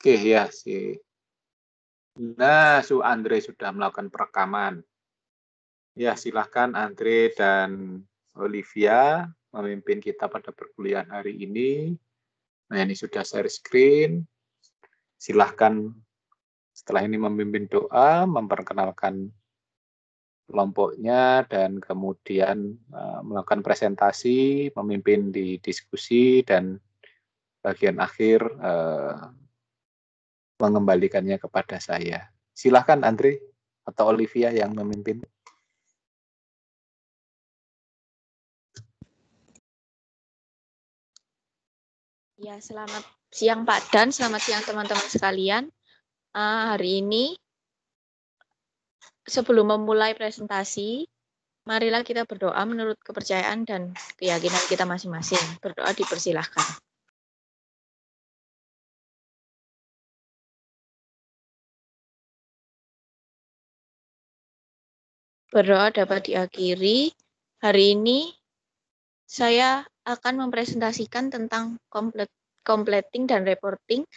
Oke ya, Nah, Andre sudah melakukan perekaman. Ya, silahkan Andre dan Olivia memimpin kita pada perkuliahan hari ini. Nah, ini sudah share screen. Silahkan setelah ini memimpin doa, memperkenalkan kelompoknya, dan kemudian melakukan presentasi, memimpin di diskusi, dan bagian akhir mengembalikannya kepada saya. Silahkan Andre atau Olivia yang memimpin. Ya, selamat siang Pak Dan, selamat siang teman-teman sekalian. Hari ini, sebelum memulai presentasi, marilah kita berdoa menurut kepercayaan dan keyakinan kita masing-masing. Berdoa dipersilahkan. Berdoa dapat diakhiri. Hari ini saya akan mempresentasikan tentang completing dan reporting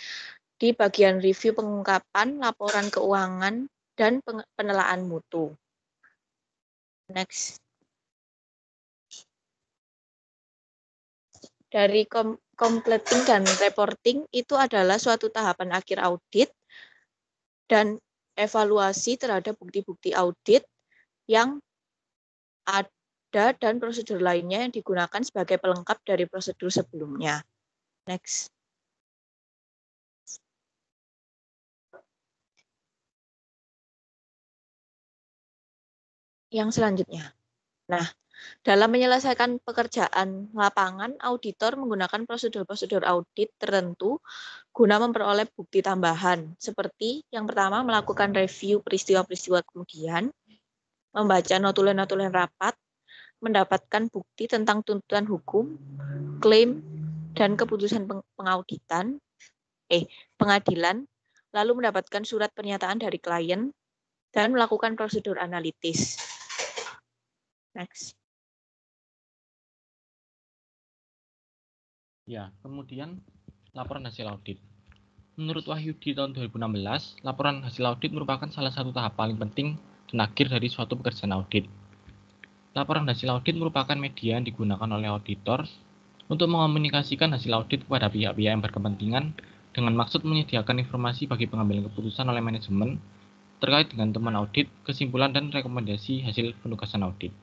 di bagian review pengungkapan, laporan keuangan, dan penelaan mutu. Next. Dari completing dan reporting itu adalah suatu tahapan akhir audit dan evaluasi terhadap bukti-bukti audit yang ada dan prosedur lainnya yang digunakan sebagai pelengkap dari prosedur sebelumnya. Next. Yang selanjutnya. Nah, dalam menyelesaikan pekerjaan lapangan, auditor menggunakan prosedur-prosedur audit tertentu guna memperoleh bukti tambahan, seperti yang pertama melakukan review peristiwa-peristiwa kemudian, membaca notulen-notulen rapat, mendapatkan bukti tentang tuntutan hukum, klaim, dan keputusan pengadilan, lalu mendapatkan surat pernyataan dari klien, dan melakukan prosedur analitis. Next. Ya, kemudian laporan hasil audit. Menurut Wahyudi tahun 2016, laporan hasil audit merupakan salah satu tahap paling penting dan akhir dari suatu pekerjaan audit. Laporan hasil audit merupakan media yang digunakan oleh auditor untuk mengomunikasikan hasil audit kepada pihak-pihak yang berkepentingan dengan maksud menyediakan informasi bagi pengambilan keputusan oleh manajemen terkait dengan temuan audit, kesimpulan, dan rekomendasi hasil penugasan audit.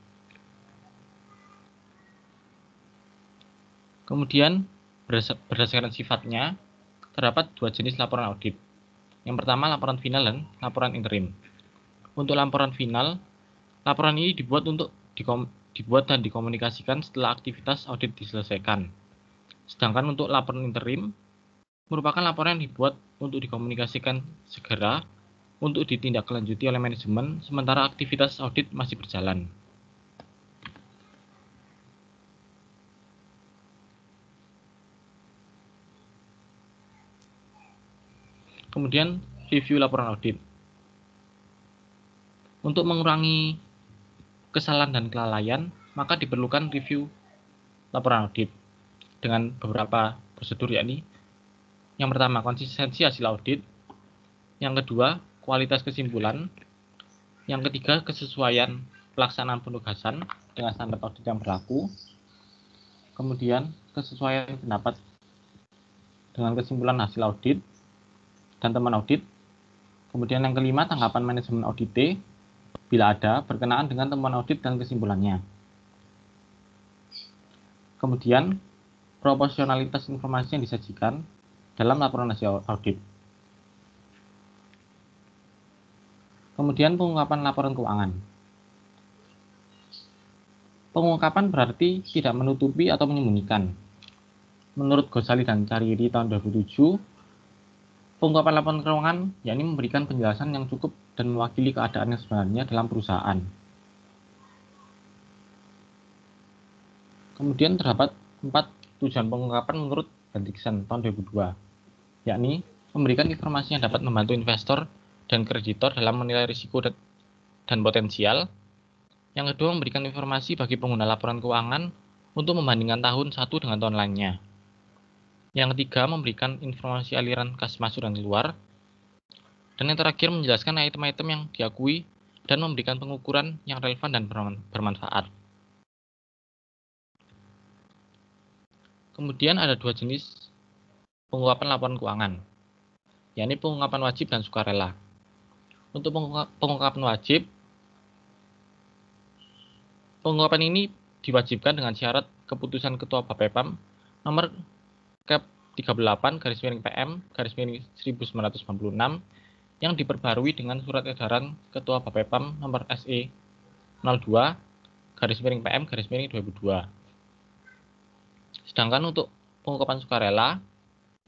Kemudian, berdasarkan sifatnya, terdapat dua jenis laporan audit. Yang pertama, laporan final dan laporan interim. Untuk laporan final, laporan ini dibuat dan dikomunikasikan setelah aktivitas audit diselesaikan. Sedangkan untuk laporan interim, merupakan laporan yang dibuat untuk dikomunikasikan segera untuk ditindaklanjuti oleh manajemen sementara aktivitas audit masih berjalan. Kemudian, review laporan audit. Untuk mengurangi kesalahan dan kelalaian, maka diperlukan review laporan audit dengan beberapa prosedur, yakni yang pertama, konsistensi hasil audit, yang kedua, kualitas kesimpulan, yang ketiga, kesesuaian pelaksanaan penugasan dengan standar audit yang berlaku, kemudian kesesuaian pendapat dengan kesimpulan hasil audit dan teman audit, kemudian yang kelima, tanggapan manajemen audite bila ada berkenaan dengan temuan audit dan kesimpulannya. Kemudian, proporsionalitas informasi yang disajikan dalam laporan hasil audit. Kemudian, pengungkapan laporan keuangan. Pengungkapan berarti tidak menutupi atau menyembunyikan. Menurut Ghazali dan Cariri tahun 2007, pengungkapan laporan keuangan yakni memberikan penjelasan yang cukup dan mewakili keadaan yang sebenarnya dalam perusahaan. Kemudian terdapat 4 tujuan pengungkapan menurut Bendiksen tahun 2002, yakni memberikan informasi yang dapat membantu investor dan kreditor dalam menilai risiko dan potensial. Yang kedua, memberikan informasi bagi pengguna laporan keuangan untuk membandingkan tahun satu dengan tahun lainnya. Yang ketiga, memberikan informasi aliran kas masuk dan keluar. Dan yang terakhir, menjelaskan item-item yang diakui dan memberikan pengukuran yang relevan dan bermanfaat. Kemudian ada dua jenis pengungkapan laporan keuangan, yakni pengungkapan wajib dan sukarela. Untuk pengungkapan wajib, pengungkapan ini diwajibkan dengan syarat keputusan Ketua Bapepam nomor Kep 38/PM/1996 yang diperbarui dengan surat edaran Ketua Bapepam nomor SE 02/PM/2002. Sedangkan untuk pengungkapan sukarela,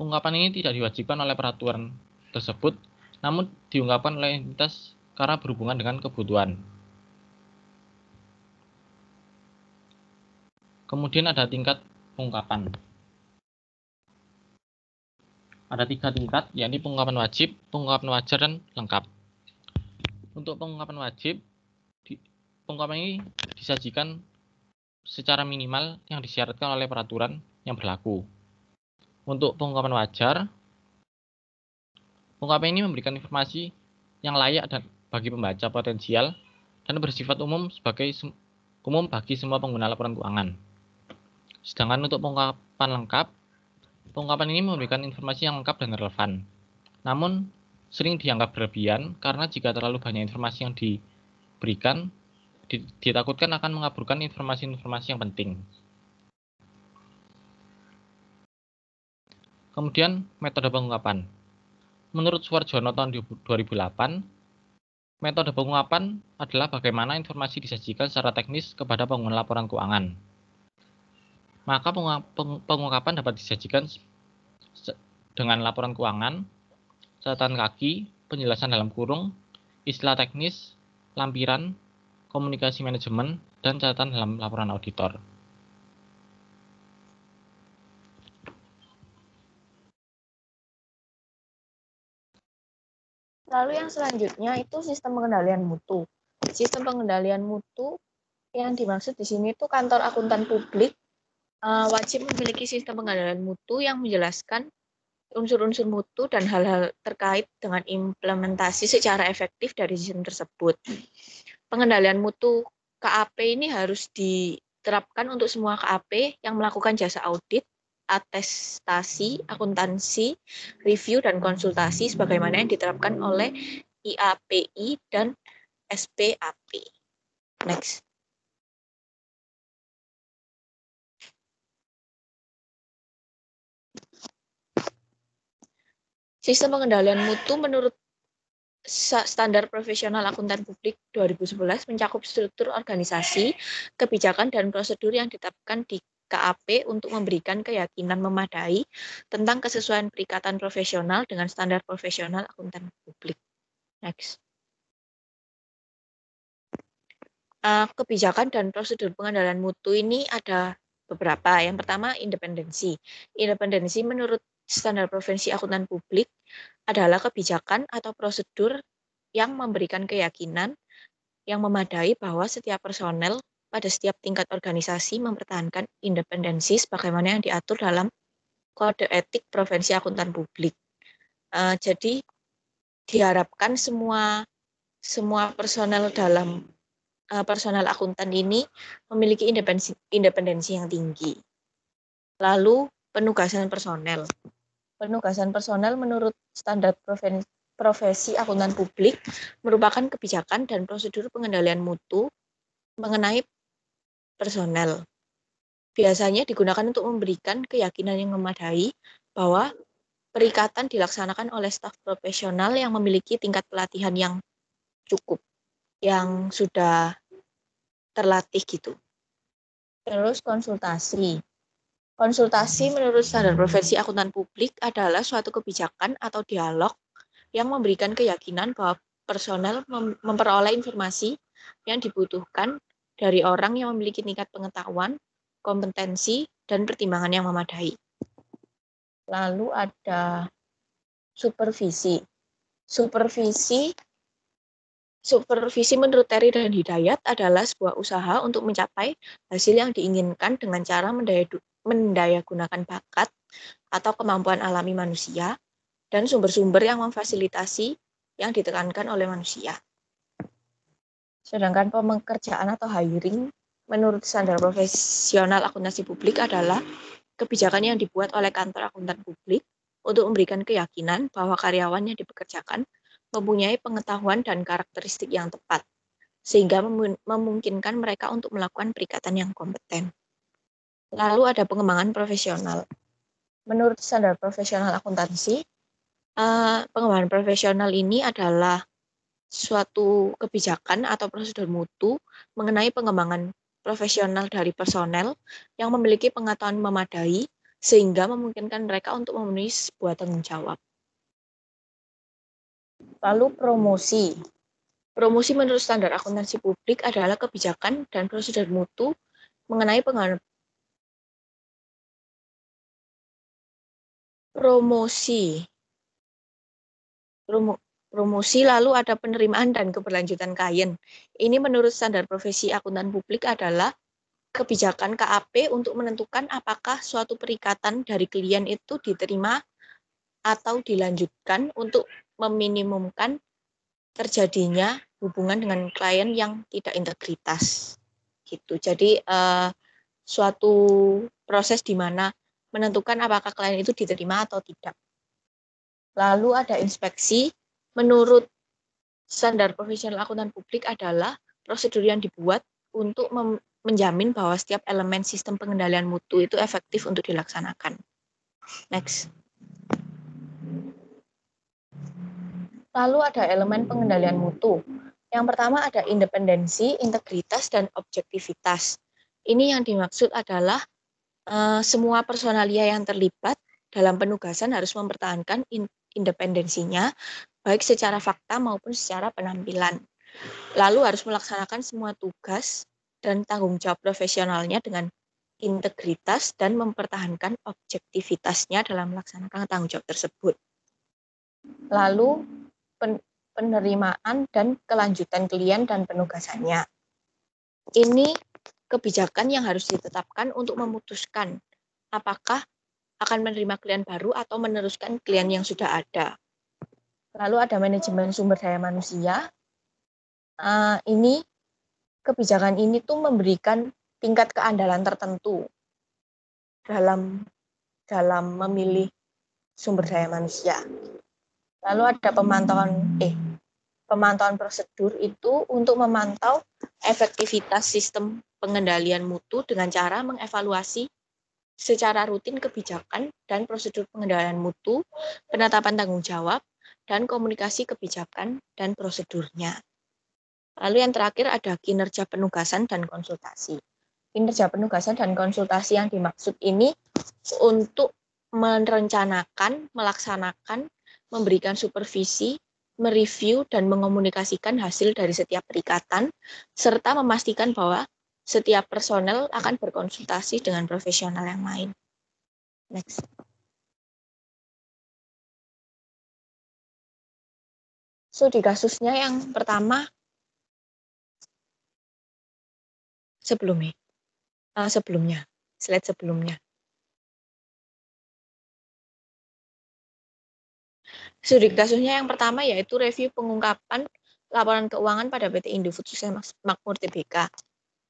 pengungkapan ini tidak diwajibkan oleh peraturan tersebut, namun diungkapkan oleh entitas karena berhubungan dengan kebutuhan. Kemudian ada tingkat pengungkapan. Ada 3 tingkat, yakni pengungkapan wajib, pengungkapan wajar, dan lengkap. Untuk pengungkapan wajib, pengungkapan ini disajikan secara minimal yang disyaratkan oleh peraturan yang berlaku. Untuk pengungkapan wajar, pengungkapan ini memberikan informasi yang layak dan bagi pembaca potensial dan bersifat umum bagi semua pengguna laporan keuangan. Sedangkan untuk pengungkapan lengkap, pengungkapan ini memberikan informasi yang lengkap dan relevan. Namun, sering dianggap berlebihan karena jika terlalu banyak informasi yang diberikan, ditakutkan akan mengaburkan informasi-informasi yang penting. Kemudian, metode pengungkapan. Menurut Suwarjono tahun 2008, metode pengungkapan adalah bagaimana informasi disajikan secara teknis kepada pengguna laporan keuangan. Maka pengungkapan dapat disajikan dengan laporan keuangan, catatan kaki, penjelasan dalam kurung, istilah teknis, lampiran, komunikasi manajemen, dan catatan dalam laporan auditor. Lalu yang selanjutnya itu sistem pengendalian mutu. Sistem pengendalian mutu yang dimaksud di sini itu kantor akuntan publik wajib memiliki sistem pengendalian mutu yang menjelaskan unsur-unsur mutu dan hal-hal terkait dengan implementasi secara efektif dari sistem tersebut. Pengendalian mutu KAP ini harus diterapkan untuk semua KAP yang melakukan jasa audit, atestasi, akuntansi, review, dan konsultasi sebagaimana yang diterapkan oleh IAPI dan SPAP. Next. Sistem pengendalian mutu menurut Standar Profesional Akuntan Publik 2011 mencakup struktur organisasi, kebijakan, dan prosedur yang ditetapkan di KAP untuk memberikan keyakinan memadai tentang kesesuaian perikatan profesional dengan standar profesional akuntan publik. Next. Kebijakan dan prosedur pengendalian mutu ini ada beberapa. Yang pertama, independensi. Independensi menurut Standar Profesi Akuntan Publik adalah kebijakan atau prosedur yang memberikan keyakinan yang memadai bahwa setiap personel pada setiap tingkat organisasi mempertahankan independensi sebagaimana yang diatur dalam Kode Etik Profesi Akuntan Publik. Jadi diharapkan semua personel dalam personel akuntan ini memiliki independensi yang tinggi. Lalu penugasan personel. Penugasan personel menurut Standar Profesi Akuntan Publik merupakan kebijakan dan prosedur pengendalian mutu mengenai personel. Biasanya digunakan untuk memberikan keyakinan yang memadai bahwa perikatan dilaksanakan oleh staf profesional yang memiliki tingkat pelatihan yang cukup, yang sudah terlatih gitu. Terus konsultasi. Konsultasi menurut Standar Profesi Akuntan Publik adalah suatu kebijakan atau dialog yang memberikan keyakinan bahwa personel memperoleh informasi yang dibutuhkan dari orang yang memiliki tingkat pengetahuan, kompetensi, dan pertimbangan yang memadai. Lalu ada supervisi. Supervisi menurut Terry dan Hidayat adalah sebuah usaha untuk mencapai hasil yang diinginkan dengan cara mendayagunakan bakat atau kemampuan alami manusia, dan sumber-sumber yang memfasilitasi yang ditekankan oleh manusia. Sedangkan pekerjaan atau hiring menurut standar profesional akuntansi publik adalah kebijakan yang dibuat oleh kantor akuntan publik untuk memberikan keyakinan bahwa karyawan yang dipekerjakan mempunyai pengetahuan dan karakteristik yang tepat, sehingga memungkinkan mereka untuk melakukan perikatan yang kompeten. Lalu ada pengembangan profesional. Menurut standar profesional akuntansi, pengembangan profesional ini adalah suatu kebijakan atau prosedur mutu mengenai pengembangan profesional dari personel yang memiliki pengetahuan memadai sehingga memungkinkan mereka untuk memenuhi sebuah tanggung jawab. Lalu promosi. Promosi menurut standar akuntansi publik adalah kebijakan dan prosedur mutu mengenai pengembangan promosi lalu ada penerimaan dan keberlanjutan klien. Ini menurut standar profesi akuntan publik adalah kebijakan KAP untuk menentukan apakah suatu perikatan dari klien itu diterima atau dilanjutkan untuk meminimumkan terjadinya hubungan dengan klien yang tidak integritas. Gitu. Jadi suatu proses di mana menentukan apakah klien itu diterima atau tidak. Lalu ada inspeksi. Menurut standar profesional akuntan publik adalah prosedur yang dibuat untuk menjamin bahwa setiap elemen sistem pengendalian mutu itu efektif untuk dilaksanakan. Next. Lalu ada elemen pengendalian mutu. Yang pertama ada independensi, integritas, dan objektivitas. Ini yang dimaksud adalah semua personalia yang terlibat dalam penugasan harus mempertahankan independensinya, baik secara fakta maupun secara penampilan. Lalu harus melaksanakan semua tugas dan tanggung jawab profesionalnya dengan integritas dan mempertahankan objektivitasnya dalam melaksanakan tanggung jawab tersebut. Lalu penerimaan dan kelanjutan klien dan penugasannya. Ini kebijakan yang harus ditetapkan untuk memutuskan apakah akan menerima klien baru atau meneruskan klien yang sudah ada. Lalu ada manajemen sumber daya manusia. Ini kebijakan ini tuh memberikan tingkat keandalan tertentu dalam memilih sumber daya manusia. Lalu ada pemantauan prosedur itu untuk memantau efektivitas sistem pengendalian mutu dengan cara mengevaluasi secara rutin kebijakan dan prosedur pengendalian mutu, penetapan tanggung jawab, dan komunikasi kebijakan dan prosedurnya. Lalu yang terakhir ada kinerja penugasan dan konsultasi. Kinerja penugasan dan konsultasi yang dimaksud ini untuk merencanakan, melaksanakan, memberikan supervisi, mereview, dan mengomunikasikan hasil dari setiap perikatan, serta memastikan bahwa setiap personel akan berkonsultasi dengan profesional yang lain. Next. So, di kasusnya yang pertama, slide sebelumnya. So, di kasusnya yang pertama yaitu review pengungkapan laporan keuangan pada PT Indofood Sukses Makmur Tbk.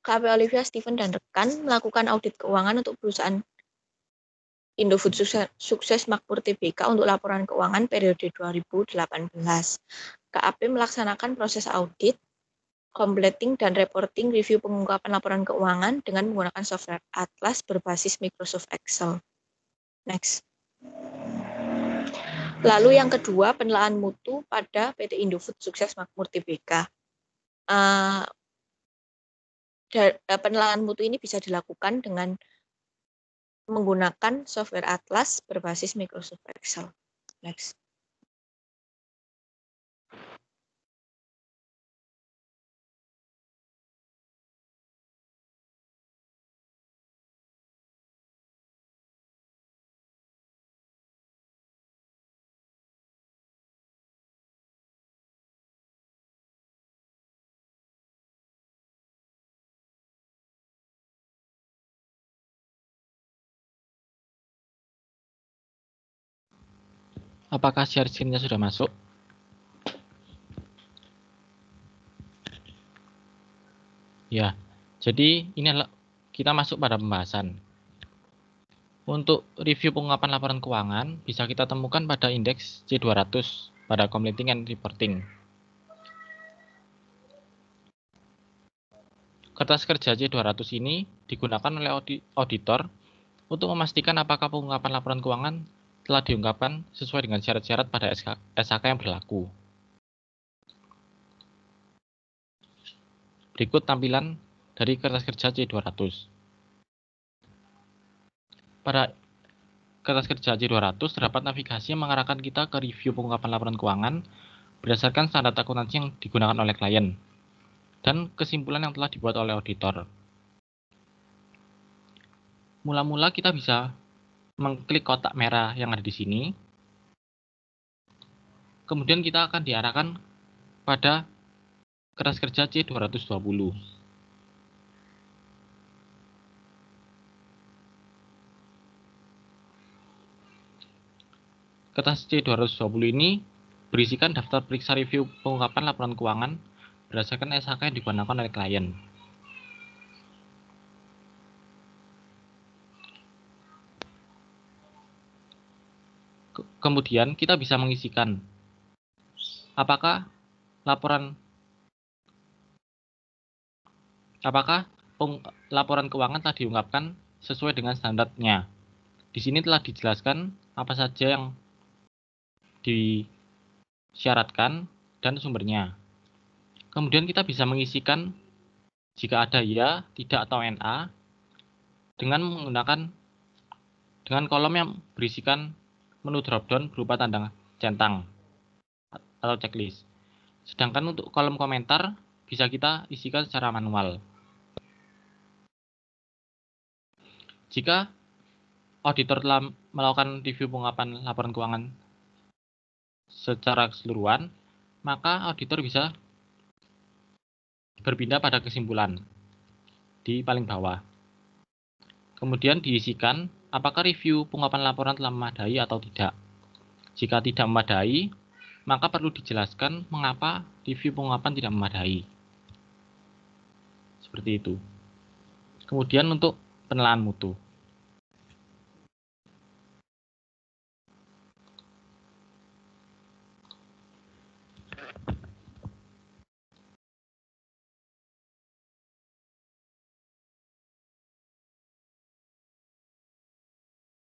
KP Olivia, Steven, dan rekan melakukan audit keuangan untuk perusahaan Indofood Sukses Makmur Tbk untuk laporan keuangan periode 2018. KAP melaksanakan proses audit, completing dan reporting review pengungkapan laporan keuangan dengan menggunakan software Atlas berbasis Microsoft Excel. Next. Lalu yang kedua, penilaian mutu pada PT Indofood Sukses Makmur Tbk. Penilaian mutu ini bisa dilakukan dengan menggunakan software Atlas berbasis Microsoft Excel. Next. Apakah share screen-nya sudah masuk? Ya, jadi ini adalah kita masuk pada pembahasan. Untuk review pengungkapan laporan keuangan bisa kita temukan pada indeks C200 pada Completing and Reporting. Kertas kerja C200 ini digunakan oleh auditor untuk memastikan apakah pengungkapan laporan keuangan telah diungkapkan sesuai dengan syarat-syarat pada SHK yang berlaku. Berikut tampilan dari kertas kerja C200. Pada kertas kerja C200 terdapat navigasi yang mengarahkan kita ke review pengungkapan laporan keuangan berdasarkan standar akuntansi yang digunakan oleh klien dan kesimpulan yang telah dibuat oleh auditor. Mula-mula kita bisa mengklik kotak merah yang ada di sini. Kemudian kita akan diarahkan pada kertas kerja C220. Kertas C220 ini berisikan daftar periksa review pengungkapan laporan keuangan berdasarkan SHK yang digunakan oleh klien. Kemudian kita bisa mengisikan apakah laporan keuangan telah diungkapkan sesuai dengan standarnya. Di sini telah dijelaskan apa saja yang disyaratkan dan sumbernya. Kemudian kita bisa mengisikan jika ada ya, tidak, atau NA dengan kolom yang berisikan menu dropdown berupa tanda centang atau checklist. Sedangkan untuk kolom komentar bisa kita isikan secara manual. Jika auditor telah melakukan review pengungkapan laporan keuangan secara keseluruhan, maka auditor bisa berpindah pada kesimpulan di paling bawah. Kemudian diisikan apakah review pengungkapan laporan telah memadai atau tidak. Jika tidak memadai, maka perlu dijelaskan mengapa review pengungkapan tidak memadai. Seperti itu. Kemudian untuk penilaian mutu.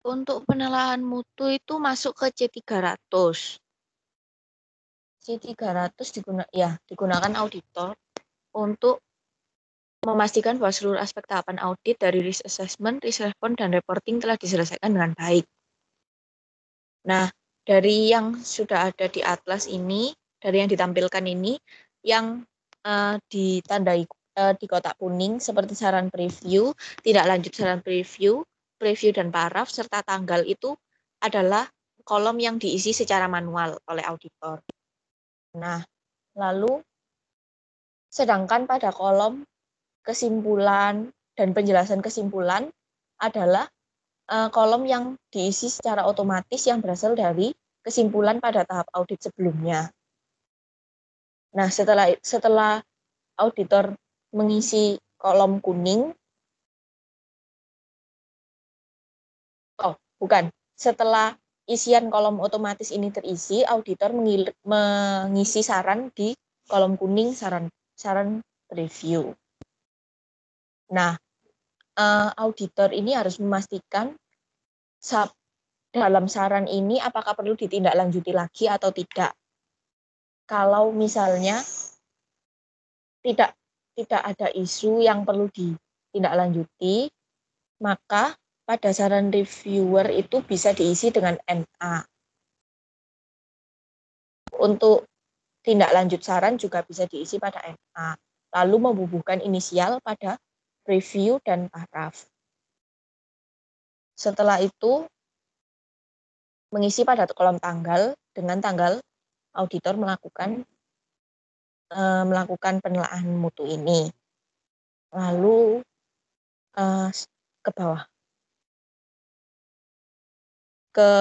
Untuk penilaian mutu itu masuk ke C300. C300 digunakan auditor untuk memastikan bahwa seluruh aspek tahapan audit dari risk assessment, risk response, dan reporting telah diselesaikan dengan baik. Nah, dari yang sudah ada di atlas ini, dari yang ditampilkan ini, yang ditandai di kotak kuning seperti saran preview, tidak lanjut saran preview dan paraf, serta tanggal itu adalah kolom yang diisi secara manual oleh auditor. Nah, lalu sedangkan pada kolom kesimpulan dan penjelasan kesimpulan adalah kolom yang diisi secara otomatis yang berasal dari kesimpulan pada tahap audit sebelumnya. Nah, setelah auditor mengisi kolom kuning, setelah isian kolom otomatis ini terisi, auditor mengisi saran di kolom kuning saran review. Nah, auditor ini harus memastikan dalam saran ini apakah perlu ditindaklanjuti lagi atau tidak. Kalau misalnya tidak ada isu yang perlu ditindaklanjuti, maka pada saran reviewer itu bisa diisi dengan NA. Untuk tindak lanjut saran juga bisa diisi pada NA. Lalu membubuhkan inisial pada review dan paraf. Setelah itu, mengisi pada kolom tanggal, dengan tanggal auditor melakukan penelaahan mutu ini. Lalu ke bawah. Ke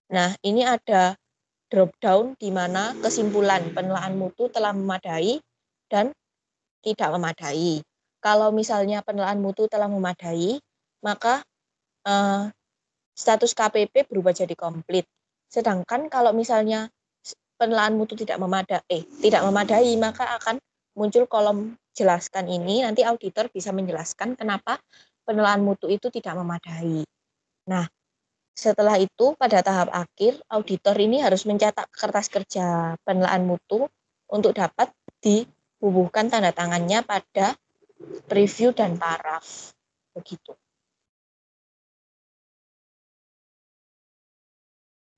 Nah, ini ada drop down di mana kesimpulan penelaan mutu telah memadai dan tidak memadai. Kalau misalnya penelaan mutu telah memadai, maka status KPP berubah jadi komplit. Sedangkan kalau misalnya penelaan mutu tidak memadai, maka akan muncul kolom jelaskan ini. Nanti auditor bisa menjelaskan kenapa penelaan mutu itu tidak memadai. Nah, setelah itu pada tahap akhir, auditor ini harus mencetak kertas kerja penelaan mutu untuk dapat dibubuhkan tanda tangannya pada preview dan paraf. Begitu.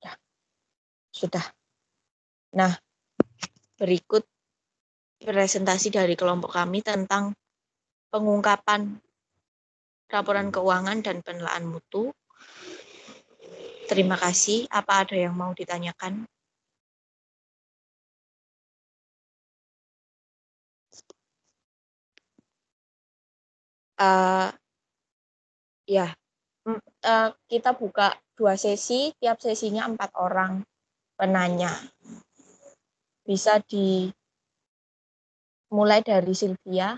Ya, sudah. Nah, berikut presentasi dari kelompok kami tentang pengungkapan laporan keuangan dan penelaan mutu. Terima kasih. Apa ada yang mau ditanyakan? Ya, kita buka 2 sesi, tiap sesinya 4 orang penanya. Bisa dimulai dari Sylvia.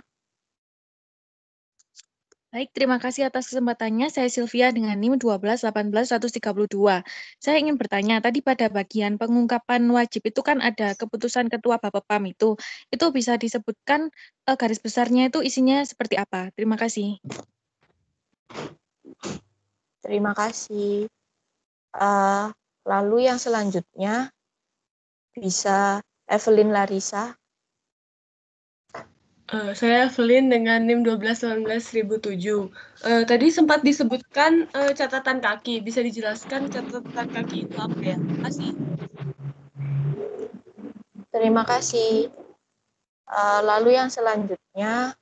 Baik, terima kasih atas kesempatannya. Saya Sylvia dengan NIM 1218132. Saya ingin bertanya, tadi pada bagian pengungkapan wajib itu kan ada keputusan Ketua Bapepam itu. Itu bisa disebutkan garis besarnya itu isinya seperti apa? Terima kasih. Terima kasih. Lalu yang selanjutnya bisa Evelyn Larissa. Saya Evelyn dengan NIM 1219007. Tadi sempat disebutkan catatan kaki. Bisa dijelaskan catatan kaki itu apa ya? Terima kasih. Terima kasih. Lalu yang selanjutnya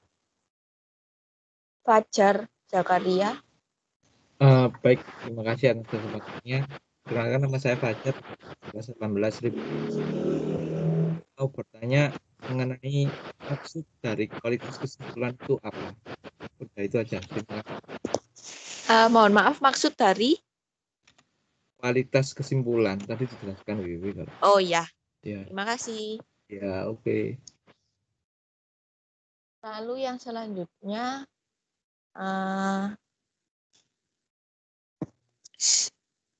Fajar Zakaria. Baik, terima kasih atas kesempatannya. Perkenalkan nama saya Fajar, 18.000. Mau bertanya mengenai maksud dari kualitas kesimpulan itu apa? Udah itu aja. Terima kasih. Mohon maaf, maksud dari? Kualitas kesimpulan tadi dijelaskan Wiwi kalau. Oh ya, Ya, terima kasih. ya oke. Lalu yang selanjutnya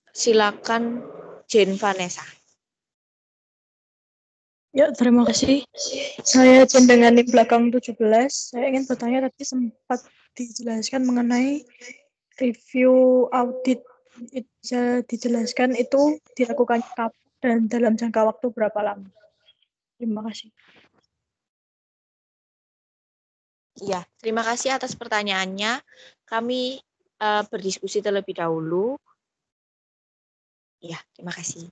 silakan Jane Vanessa. Ya, terima kasih. Saya Jen dengan NIM belakang 17. Saya ingin bertanya, tadi sempat dijelaskan mengenai review audit. Bisa dijelaskan itu dilakukan kapan dan dalam jangka waktu berapa lama? Terima kasih. Ya, terima kasih atas pertanyaannya. Kami berdiskusi terlebih dahulu. Ya, terima kasih.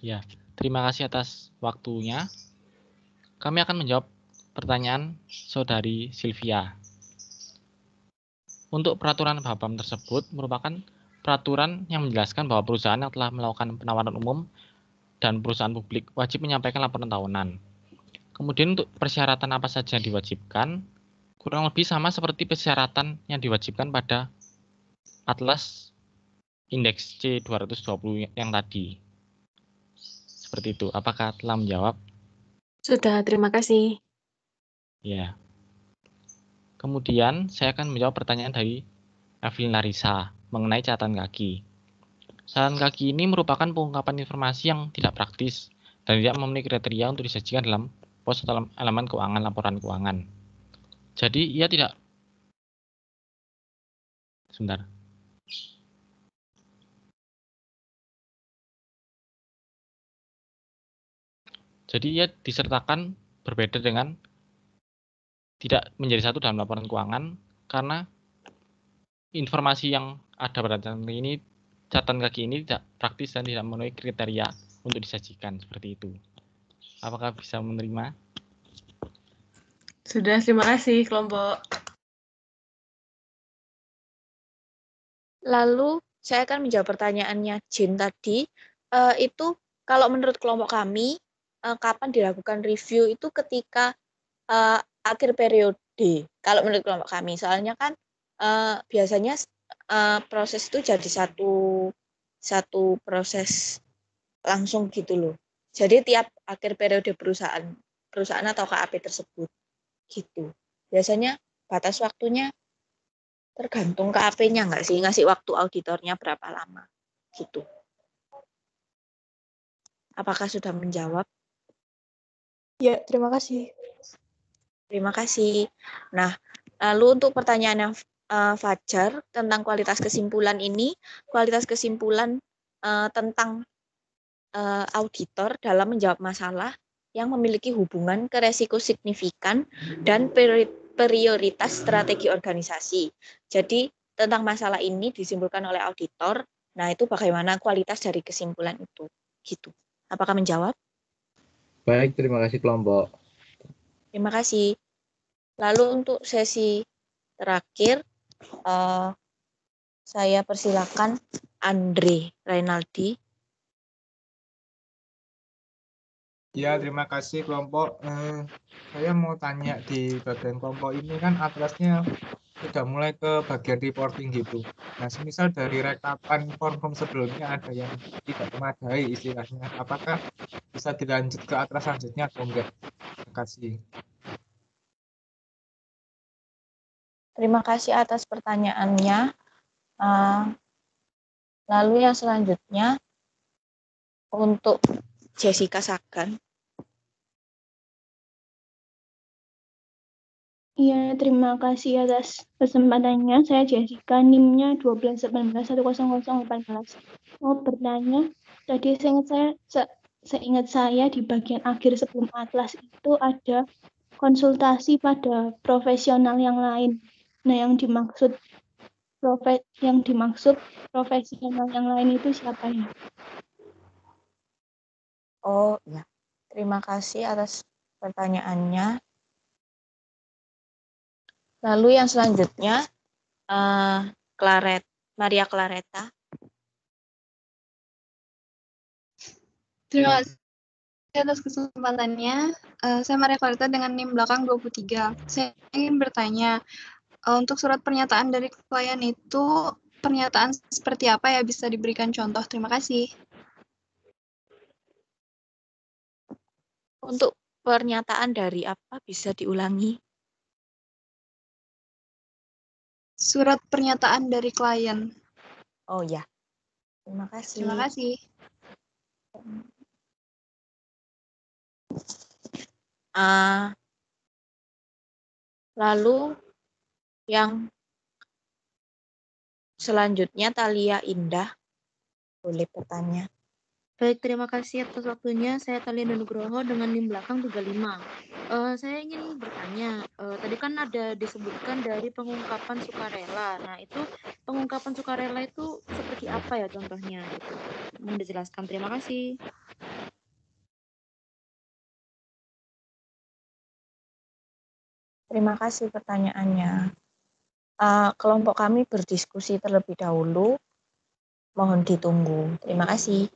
Ya, terima kasih atas waktunya. Kami akan menjawab pertanyaan Saudari Sylvia. Untuk peraturan BAPAM tersebut merupakan peraturan yang menjelaskan bahwa perusahaan yang telah melakukan penawaran umum dan perusahaan publik wajib menyampaikan laporan tahunan. Kemudian untuk persyaratan apa saja yang diwajibkan, kurang lebih sama seperti persyaratan yang diwajibkan pada Atlas Indeks C220 yang tadi. Seperti itu. Apakah telah menjawab? Sudah, terima kasih. Ya. Kemudian saya akan menjawab pertanyaan dari Evelyn Larissa mengenai catatan kaki. Catatan kaki ini merupakan pengungkapan informasi yang tidak praktis dan tidak memenuhi kriteria untuk disajikan dalam pos atau elemen keuangan laporan keuangan. Jadi ia tidak sebentar. Jadi ia disertakan berbeda dengan tidak menjadi satu dalam laporan keuangan karena informasi yang ada pada catatan kaki ini tidak praktis dan tidak memenuhi kriteria untuk disajikan seperti itu. Apakah bisa menerima? Sudah, terima kasih kelompok. Lalu saya akan menjawab pertanyaannya Jin tadi. Itu kalau menurut kelompok kami, kapan dilakukan review itu ketika akhir periode. Kalau menurut kelompok kami, soalnya kan biasanya proses itu jadi satu proses langsung gitu loh. Jadi tiap akhir periode perusahaan atau KAP tersebut gitu. Biasanya batas waktunya tergantung KAP-nya nggak sih, ngasih waktu auditornya berapa lama gitu. Apakah sudah menjawab? Ya, terima kasih. Terima kasih. Nah, lalu untuk pertanyaan yang Fajar tentang kualitas kesimpulan ini, kualitas kesimpulan tentang auditor dalam menjawab masalah yang memiliki hubungan ke resiko signifikan dan prioritas strategi organisasi. Jadi tentang masalah ini disimpulkan oleh auditor. Nah, itu bagaimana kualitas dari kesimpulan itu. Gitu. Apakah menjawab? Baik, terima kasih kelompok. Terima kasih. Lalu untuk sesi terakhir, saya persilakan Andre Reynaldi. Ya, terima kasih kelompok. Saya mau tanya di bagian kelompok ini kan atlasnya sudah mulai ke bagian reporting gitu. Nah, semisal dari rekapan form sebelumnya ada yang tidak memadai istilahnya, apakah bisa dilanjut ke atlas selanjutnya atau enggak? Terima kasih. Terima kasih atas pertanyaannya. Lalu yang selanjutnya untuk Jessica Sagan. Iya, terima kasih atas kesempatannya. Saya Jessica, NIM-nya 1218100018. Mau bertanya, tadi seingat saya di bagian akhir sebelum atlas itu ada konsultasi pada profesional yang lain. Nah, yang dimaksud profesional yang lain itu siapa ya? Oh ya, terima kasih atas pertanyaannya. Lalu yang selanjutnya, Maria Clareta. Terima kasih atas kesempatannya. Saya Maria Clareta dengan NIM belakang 23. Saya ingin bertanya, untuk surat pernyataan dari klien itu pernyataan seperti apa ya, bisa diberikan contoh? Terima kasih. Untuk pernyataan dari apa bisa diulangi? Surat pernyataan dari klien. Oh ya, terima kasih. Terima kasih. Lalu yang selanjutnya Thalia Indah, boleh bertanya. Baik, terima kasih atas waktunya. Saya Thalia Nugroho dengan NIM belakang 35. Saya ingin bertanya, tadi kan ada disebutkan dari pengungkapan sukarela. Nah, itu pengungkapan sukarela itu seperti apa ya contohnya? Gitu. Mohon dijelaskan. Terima kasih. Terima kasih pertanyaannya. Kelompok kami berdiskusi terlebih dahulu. Mohon ditunggu. Terima kasih.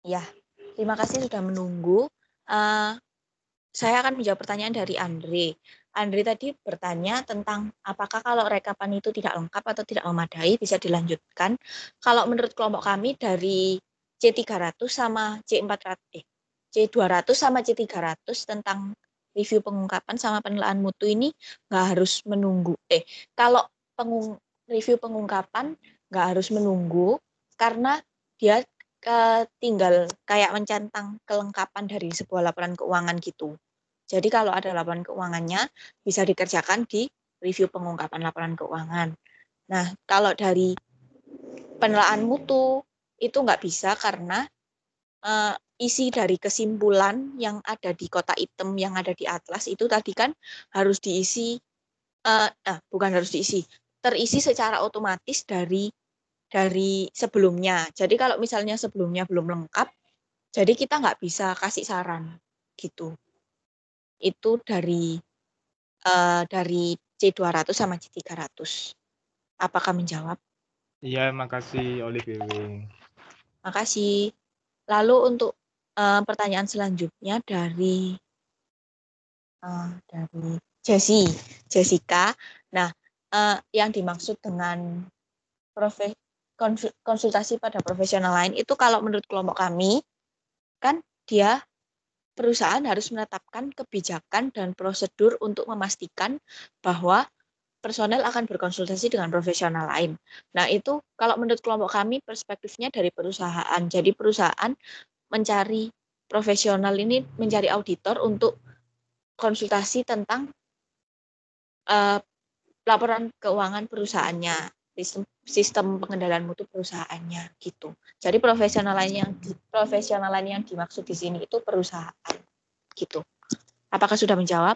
Ya, terima kasih sudah menunggu. Saya akan menjawab pertanyaan dari Andre. Andre tadi bertanya tentang apakah kalau rekapan itu tidak lengkap atau tidak memadai bisa dilanjutkan. Kalau menurut kelompok kami dari C300 sama C200 sama C300 tentang review pengungkapan sama penilaian mutu ini nggak harus menunggu. Kalau review pengungkapan nggak harus menunggu karena dia tinggal kayak mencentang kelengkapan dari sebuah laporan keuangan gitu. Jadi kalau ada laporan keuangannya bisa dikerjakan di review pengungkapan laporan keuangan. Nah, kalau dari penilaian mutu itu nggak bisa karena isi dari kesimpulan yang ada di kotak hitam yang ada di atlas itu tadi kan harus diisi, bukan harus diisi, terisi secara otomatis dari sebelumnya. Jadi kalau misalnya sebelumnya belum lengkap, jadi kita nggak bisa kasih saran gitu. Itu dari C200 sama C300. Apakah menjawab? Iya, makasih Olivier. Makasih. Lalu untuk pertanyaan selanjutnya dari Jessica. Nah, yang dimaksud dengan konsultasi pada profesional lain itu kalau menurut kelompok kami kan dia perusahaan harus menetapkan kebijakan dan prosedur untuk memastikan bahwa personel akan berkonsultasi dengan profesional lain. Nah, itu kalau menurut kelompok kami perspektifnya dari perusahaan. Jadi perusahaan mencari profesional ini, mencari auditor untuk konsultasi tentang laporan keuangan perusahaannya, sistem pengendalian mutu perusahaannya gitu. Jadi profesional lain yang dimaksud di sini itu perusahaan gitu. Apakah sudah menjawab?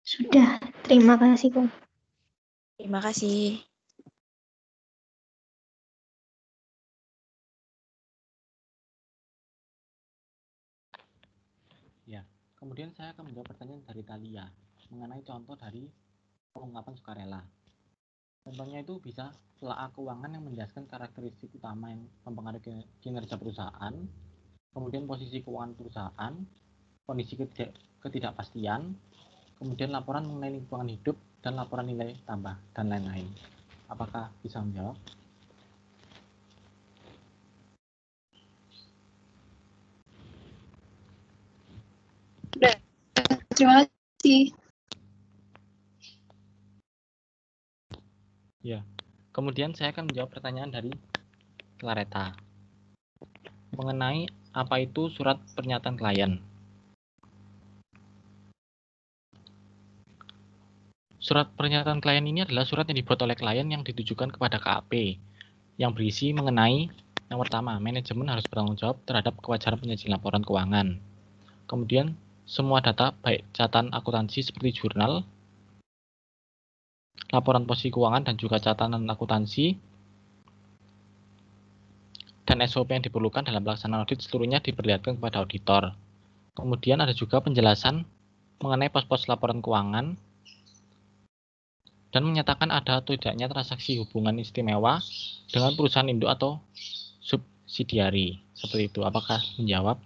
Sudah, terima kasih, Kak. Terima kasih. Ya, kemudian saya akan menjawab pertanyaan dari Talia mengenai contoh dari pengungkapan sukarela. Contohnya itu bisa telaah keuangan yang menjelaskan karakteristik utama yang mempengaruhi kinerja perusahaan, kemudian posisi keuangan perusahaan, kondisi ketidakpastian, kemudian laporan mengenai lingkungan hidup, dan laporan nilai tambah, dan lain-lain. Apakah bisa menjawab? Terima kasih. Ya, kemudian saya akan menjawab pertanyaan dari Clareta mengenai apa itu surat pernyataan klien. Surat pernyataan klien ini adalah surat yang dibuat oleh klien yang ditujukan kepada KAP yang berisi mengenai yang pertama, manajemen harus bertanggung jawab terhadap kewajaran penyajian laporan keuangan. Kemudian, semua data baik catatan akuntansi seperti jurnal, laporan posisi keuangan dan juga catatan akuntansi dan SOP yang diperlukan dalam pelaksanaan audit seluruhnya diperlihatkan kepada auditor. Kemudian ada juga penjelasan mengenai pos-pos laporan keuangan dan menyatakan ada atau tidaknya transaksi hubungan istimewa dengan perusahaan induk atau subsidiari. Seperti itu. Apakah menjawab?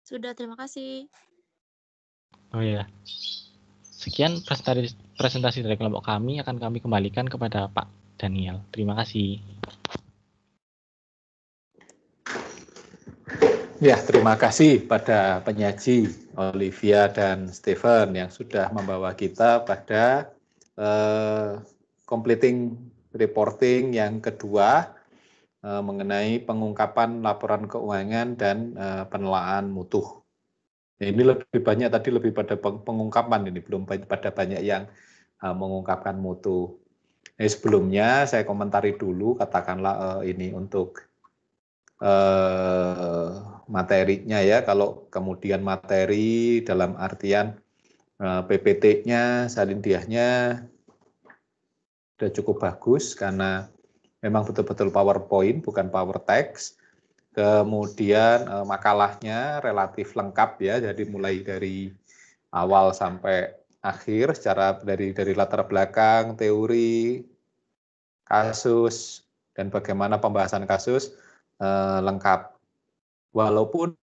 Sudah, terima kasih. Oh ya. Sekian presentasi dari kelompok kami, akan kami kembalikan kepada Pak Daniel. Terima kasih. Ya, terima kasih pada penyaji Olivia dan Stephen yang sudah membawa kita pada completing reporting yang kedua mengenai pengungkapan laporan keuangan dan penelaahan mutu. Ini lebih banyak tadi lebih pada pengungkapan ini, belum pada banyak yang mengungkapkan mutu. Sebelumnya saya komentari dulu, katakanlah ini untuk materinya ya. Kalau kemudian materi dalam artian PPT-nya, salindiahnya sudah cukup bagus karena memang betul-betul PowerPoint bukan power text. Kemudian makalahnya relatif lengkap ya, jadi mulai dari awal sampai akhir secara dari latar belakang, teori, kasus, dan bagaimana pembahasan kasus lengkap. Walaupun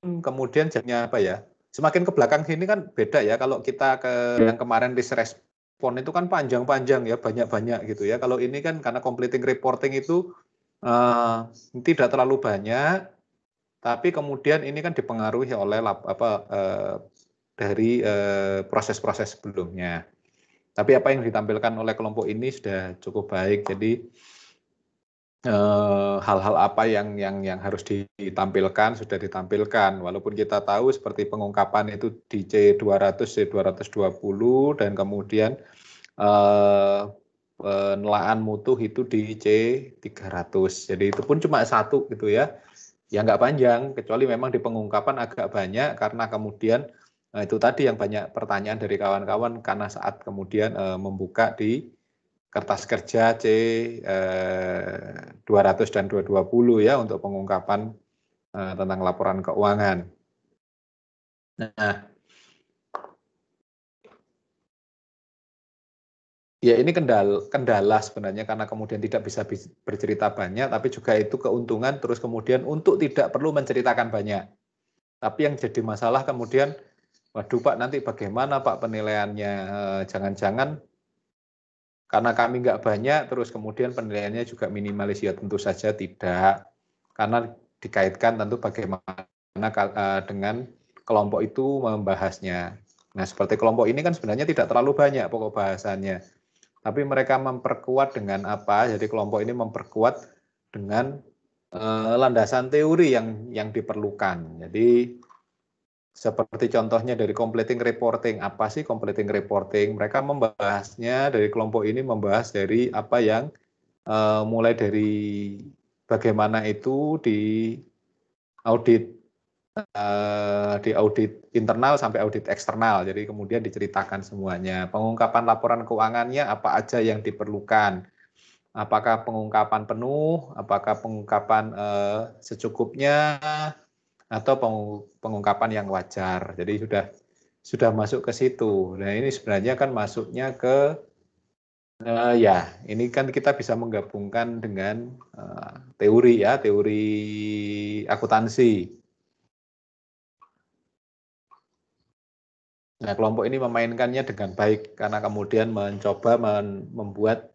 kemudian jadinya apa ya, semakin ke belakang sini kan beda ya, kalau kita ke yang kemarin risk respon itu kan panjang-panjang ya, banyak-banyak gitu ya. Kalau ini kan karena completing reporting itu tidak terlalu banyak, tapi kemudian ini kan dipengaruhi oleh dari proses-proses sebelumnya. Tapi apa yang ditampilkan oleh kelompok ini sudah cukup baik. Jadi hal-hal apa yang harus ditampilkan sudah ditampilkan. Walaupun kita tahu seperti pengungkapan itu di C200, C220 dan kemudian penelaan mutu itu di C300. Jadi itu pun cuma satu gitu ya. Ya nggak panjang, kecuali memang di pengungkapan agak banyak karena kemudian itu tadi yang banyak pertanyaan dari kawan-kawan karena saat kemudian membuka di kertas kerja C200 dan 220 ya untuk pengungkapan tentang laporan keuangan. Nah, ya ini kendala sebenarnya karena kemudian tidak bisa bercerita banyak, tapi juga itu keuntungan terus kemudian untuk tidak perlu menceritakan banyak. Tapi yang jadi masalah kemudian, waduh Pak nanti bagaimana Pak penilaiannya, jangan-jangan karena kami nggak banyak terus kemudian penilaiannya juga minimalis, ya tentu saja tidak. Karena dikaitkan tentu bagaimana dengan kelompok itu membahasnya. Nah seperti kelompok ini kan sebenarnya tidak terlalu banyak pokok bahasannya. Tapi mereka memperkuat dengan apa? Jadi kelompok ini memperkuat dengan landasan teori yang diperlukan. Jadi seperti contohnya dari completing reporting. Apa sih completing reporting? Mereka membahasnya dari kelompok ini membahas dari apa yang mulai dari bagaimana itu di audit internal sampai audit eksternal. Jadi kemudian diceritakan semuanya. Pengungkapan laporan keuangannya apa aja yang diperlukan. Apakah pengungkapan penuh, apakah pengungkapan secukupnya, atau pengungkapan yang wajar. Jadi sudah masuk ke situ. Nah ini sebenarnya kan masuknya ke ya ini kan kita bisa menggabungkan dengan teori ya, teori akuntansi. Nah, kelompok ini memainkannya dengan baik karena kemudian mencoba membuat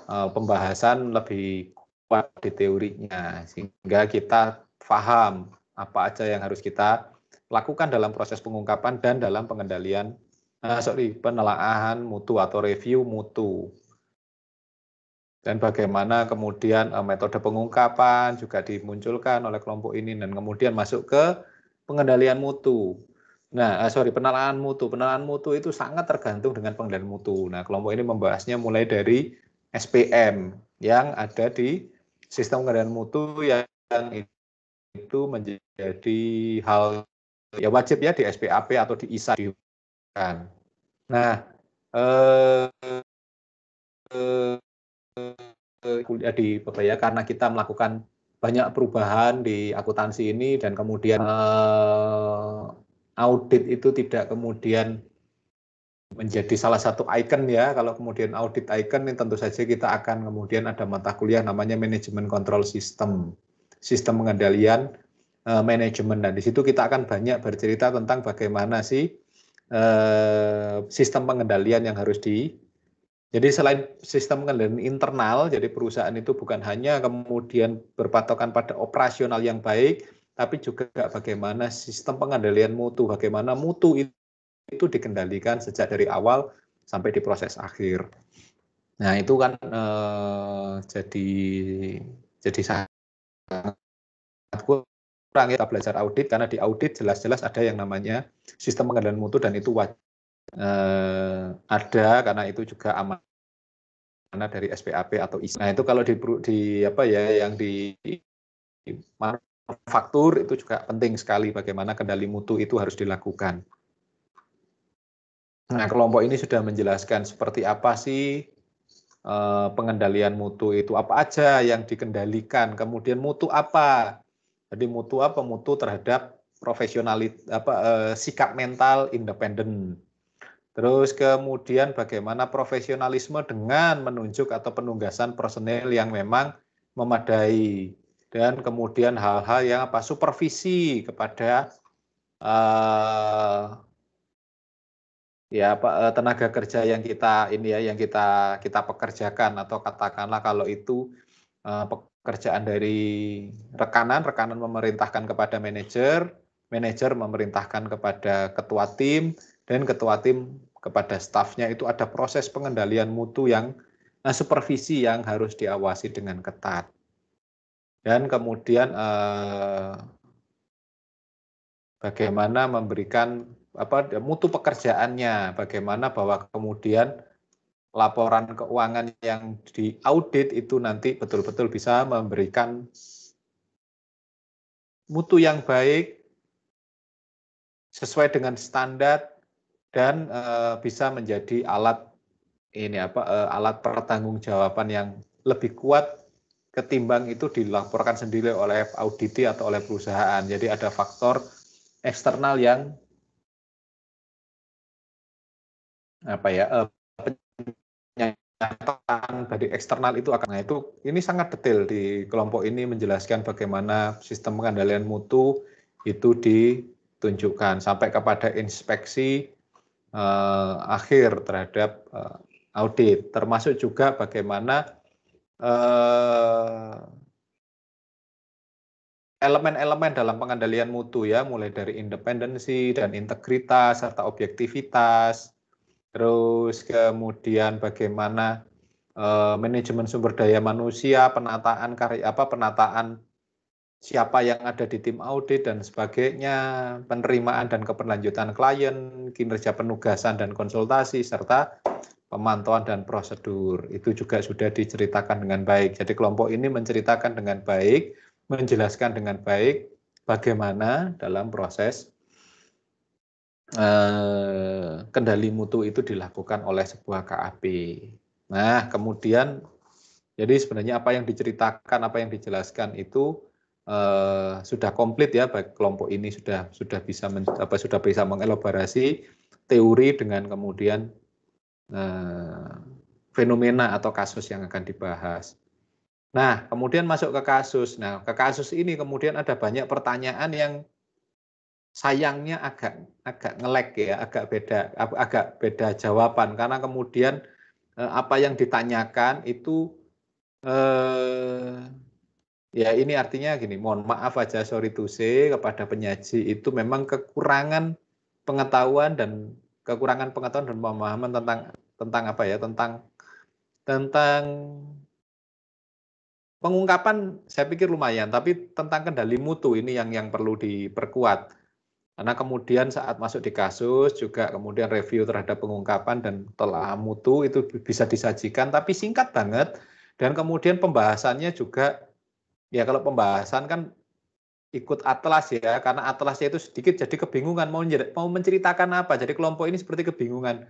pembahasan lebih kuat di teorinya sehingga kita paham apa aja yang harus kita lakukan dalam proses pengungkapan dan dalam pengendalian penelaahan mutu atau review mutu. Dan bagaimana kemudian metode pengungkapan juga dimunculkan oleh kelompok ini dan kemudian masuk ke pengendalian mutu. Nah, penelaan mutu. Penelaan mutu itu sangat tergantung dengan pengendalian mutu. Nah, kelompok ini membahasnya mulai dari SPM yang ada di sistem pengendalian mutu yang itu menjadi hal ya wajib ya di SPAP atau di ISA. Nah, di ya karena kita melakukan banyak perubahan di akuntansi ini dan kemudian audit itu tidak kemudian menjadi salah satu ikon ya. Kalau kemudian audit ikon ini tentu saja kita akan kemudian ada mata kuliah namanya manajemen kontrol sistem pengendalian manajemen. Dan di situ kita akan banyak bercerita tentang bagaimana sih sistem pengendalian yang harus jadi selain sistem pengendalian internal, jadi perusahaan itu bukan hanya kemudian berpatokan pada operasional yang baik, tapi juga bagaimana sistem pengendalian mutu, bagaimana mutu itu dikendalikan sejak dari awal sampai di proses akhir. Nah itu kan jadi sangat kurang kita belajar audit karena di audit jelas-jelas ada yang namanya sistem pengendalian mutu dan itu wajib ada karena itu juga amanah dari SPAP atau ISA. Nah itu kalau di apa ya yang di manufaktur itu juga penting sekali bagaimana kendali mutu itu harus dilakukan. Nah kelompok ini sudah menjelaskan seperti apa sih pengendalian mutu itu, apa aja yang dikendalikan, kemudian mutu apa. Jadi mutu apa? Mutu terhadap profesionalitas sikap mental independen. Terus kemudian bagaimana profesionalisme dengan menunjuk atau penugasan personel yang memang memadai. Dan kemudian hal-hal yang supervisi kepada tenaga kerja yang kita pekerjakan, atau katakanlah kalau itu pekerjaan dari rekanan memerintahkan kepada manajer memerintahkan kepada ketua tim, dan ketua tim kepada stafnya. Itu ada proses pengendalian mutu yang supervisi yang harus diawasi dengan ketat. Dan kemudian bagaimana memberikan mutu pekerjaannya, bagaimana bahwa kemudian laporan keuangan yang diaudit itu nanti betul-betul bisa memberikan mutu yang baik sesuai dengan standar, dan bisa menjadi alat pertanggungjawaban yang lebih kuat ketimbang itu dilaporkan sendiri oleh auditi atau oleh perusahaan. Jadi ada faktor eksternal yang penyataan dari eksternal itu akan. Nah, ini sangat detail di kelompok ini menjelaskan bagaimana sistem pengendalian mutu itu ditunjukkan sampai kepada inspeksi akhir terhadap audit, termasuk juga bagaimana elemen-elemen dalam pengendalian mutu ya, mulai dari independensi dan integritas serta objektivitas, terus kemudian bagaimana manajemen sumber daya manusia, penataan siapa yang ada di tim audit dan sebagainya, penerimaan dan keberlanjutan klien, kinerja penugasan dan konsultasi, serta pemantauan dan prosedur. Itu juga sudah diceritakan dengan baik. Jadi kelompok ini menceritakan dengan baik, menjelaskan dengan baik bagaimana dalam proses kendali mutu itu dilakukan oleh sebuah KAP. Nah, kemudian jadi sebenarnya apa yang diceritakan, apa yang dijelaskan itu sudah komplit ya, baik kelompok ini sudah bisa mengelaborasi teori dengan kemudian fenomena atau kasus yang akan dibahas. Nah, kemudian masuk ke kasus. Nah, ke kasus ini kemudian ada banyak pertanyaan yang sayangnya agak nge-lag ya, agak beda jawaban, karena kemudian apa yang ditanyakan itu ya ini artinya gini, mohon maaf aja, sorry to say, kepada penyaji itu memang kekurangan pengetahuan dan pemahaman tentang pengungkapan. Saya pikir lumayan, tapi tentang kendali mutu ini yang perlu diperkuat. Karena kemudian saat masuk di kasus juga kemudian review terhadap pengungkapan dan telah mutu itu bisa disajikan, tapi singkat banget, dan kemudian pembahasannya juga ya, kalau pembahasan kan ikut atlas ya, karena atlasnya itu sedikit jadi kebingungan mau menceritakan apa. Jadi kelompok ini seperti kebingungan.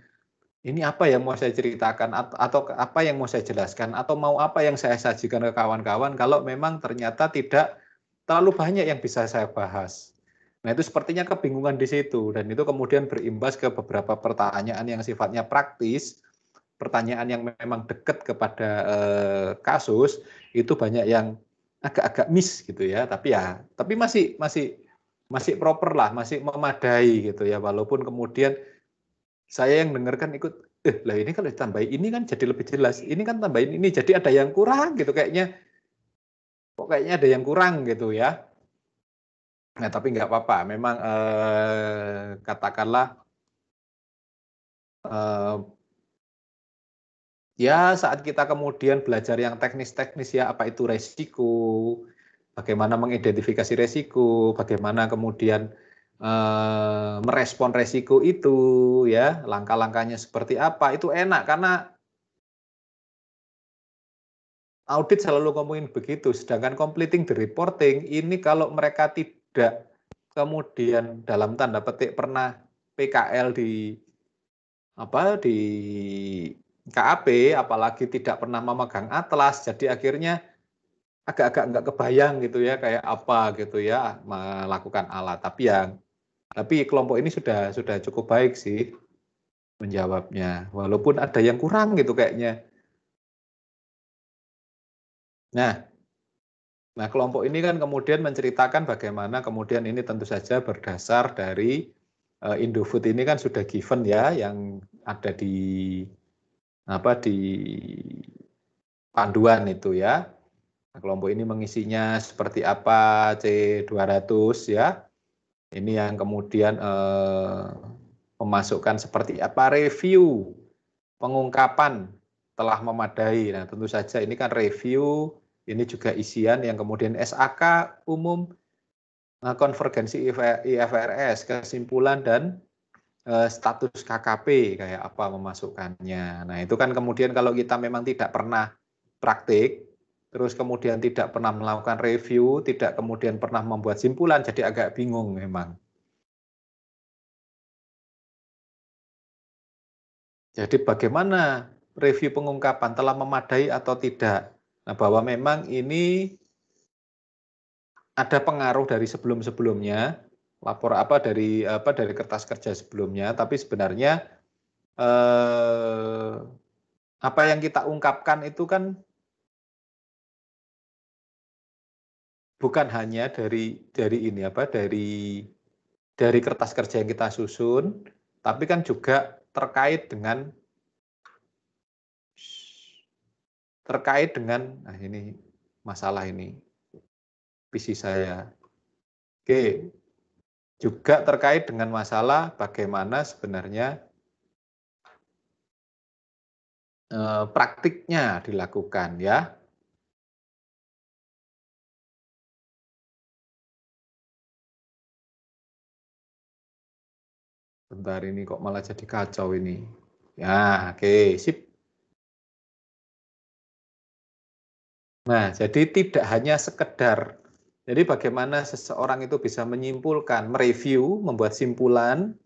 Ini apa yang mau saya ceritakan, atau apa yang mau saya jelaskan, atau mau apa yang saya sajikan ke kawan-kawan kalau memang ternyata tidak terlalu banyak yang bisa saya bahas. Nah, itu sepertinya kebingungan di situ, dan itu kemudian berimbas ke beberapa pertanyaan yang sifatnya praktis, pertanyaan yang memang dekat kepada kasus, itu banyak yang agak miss gitu ya, tapi masih proper lah, masih memadai gitu ya, walaupun kemudian saya yang dengarkan ikut, lah ini kalau ditambahin ini kan jadi lebih jelas, ini kan tambahin ini jadi ada yang kurang gitu, kayaknya ada yang kurang gitu ya. Nah, tapi nggak apa-apa, memang katakanlah ya saat kita kemudian belajar yang teknis-teknis ya, apa itu resiko, bagaimana mengidentifikasi resiko, bagaimana kemudian merespon resiko itu ya, langkah-langkahnya seperti apa, itu enak karena audit selalu ngomongin begitu. Sedangkan completing the reporting ini kalau mereka tidak kemudian dalam tanda petik pernah PKL di KAP, apalagi tidak pernah memegang atlas, jadi akhirnya agak-agak nggak kebayang gitu ya, kayak apa gitu ya melakukan alat. Tapi kelompok ini sudah cukup baik sih. menjawabnya. Walaupun ada yang kurang gitu kayaknya. Nah, kelompok ini kan kemudian menceritakan bagaimana kemudian ini tentu saja berdasar dari Indofood ini kan sudah given ya, yang ada di panduan itu ya. Nah, kelompok ini mengisinya seperti apa, C200 ya. Ini yang kemudian memasukkan seperti apa review pengungkapan telah memadai. Nah, tentu saja ini kan review, ini juga isian yang kemudian SAK umum, konvergensi IFRS, kesimpulan dan status KKP kayak apa memasukkannya. Nah, itu kan kemudian kalau kita memang tidak pernah praktik, terus kemudian tidak pernah melakukan review, tidak kemudian pernah membuat simpulan, jadi agak bingung memang. Jadi bagaimana review pengungkapan telah memadai atau tidak? Nah, bahwa memang ini ada pengaruh dari sebelum-sebelumnya, dari kertas kerja sebelumnya, tapi sebenarnya apa yang kita ungkapkan itu kan bukan hanya dari kertas kerja yang kita susun, tapi kan juga terkait dengan nah ini masalah ini PC saya. Oke. Juga terkait dengan masalah bagaimana sebenarnya praktiknya dilakukan ya. Bentar ini kok malah jadi kacau ini. Ya, oke, sip. Nah, jadi tidak hanya sekedar, jadi bagaimana seseorang itu bisa menyimpulkan, mereview, membuat simpulan,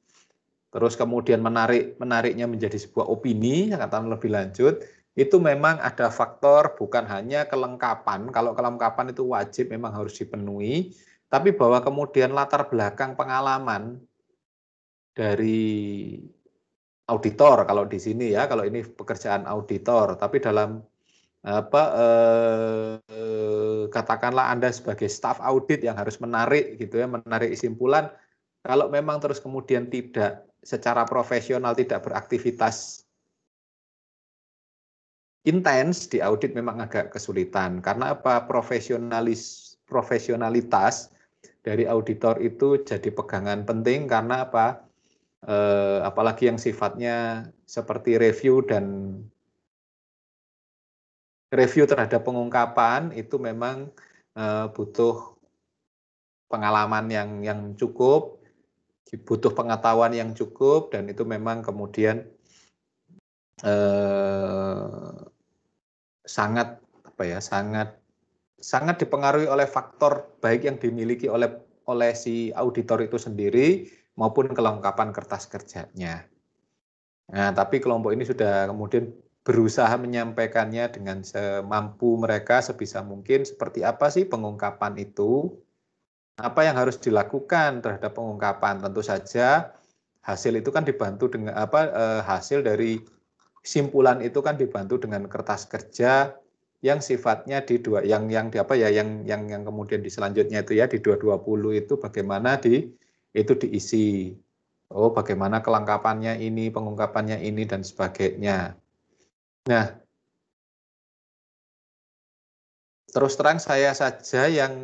terus kemudian menariknya menjadi sebuah opini, katakan lebih lanjut, itu memang ada faktor bukan hanya kelengkapan, kalau kelengkapan itu wajib memang harus dipenuhi, tapi bahwa kemudian latar belakang pengalaman dari auditor, kalau di sini ya, kalau ini pekerjaan auditor, tapi dalam katakanlah Anda sebagai staf audit yang harus menarik gitu ya, menarik kesimpulan, kalau memang terus kemudian tidak secara profesional tidak beraktivitas intens di audit memang agak kesulitan. Karena apa? Profesionalitas dari auditor itu jadi pegangan penting karena apa? Apalagi yang sifatnya seperti review terhadap pengungkapan itu memang butuh pengalaman yang cukup, butuh pengetahuan yang cukup, dan itu memang kemudian sangat dipengaruhi oleh faktor baik yang dimiliki oleh si auditor itu sendiri maupun kelengkapan kertas kerjanya. Nah, tapi kelompok ini sudah kemudian berusaha menyampaikannya dengan semampu mereka sebisa mungkin seperti apa sih pengungkapan itu, apa yang harus dilakukan terhadap pengungkapan. Tentu saja hasil itu kan dibantu dengan hasil dari simpulan itu kan dibantu dengan kertas kerja yang sifatnya yang kemudian di selanjutnya itu ya di 220 itu bagaimana itu diisi. Oh, bagaimana kelengkapannya ini, pengungkapannya ini dan sebagainya. Nah, terus terang saya saja yang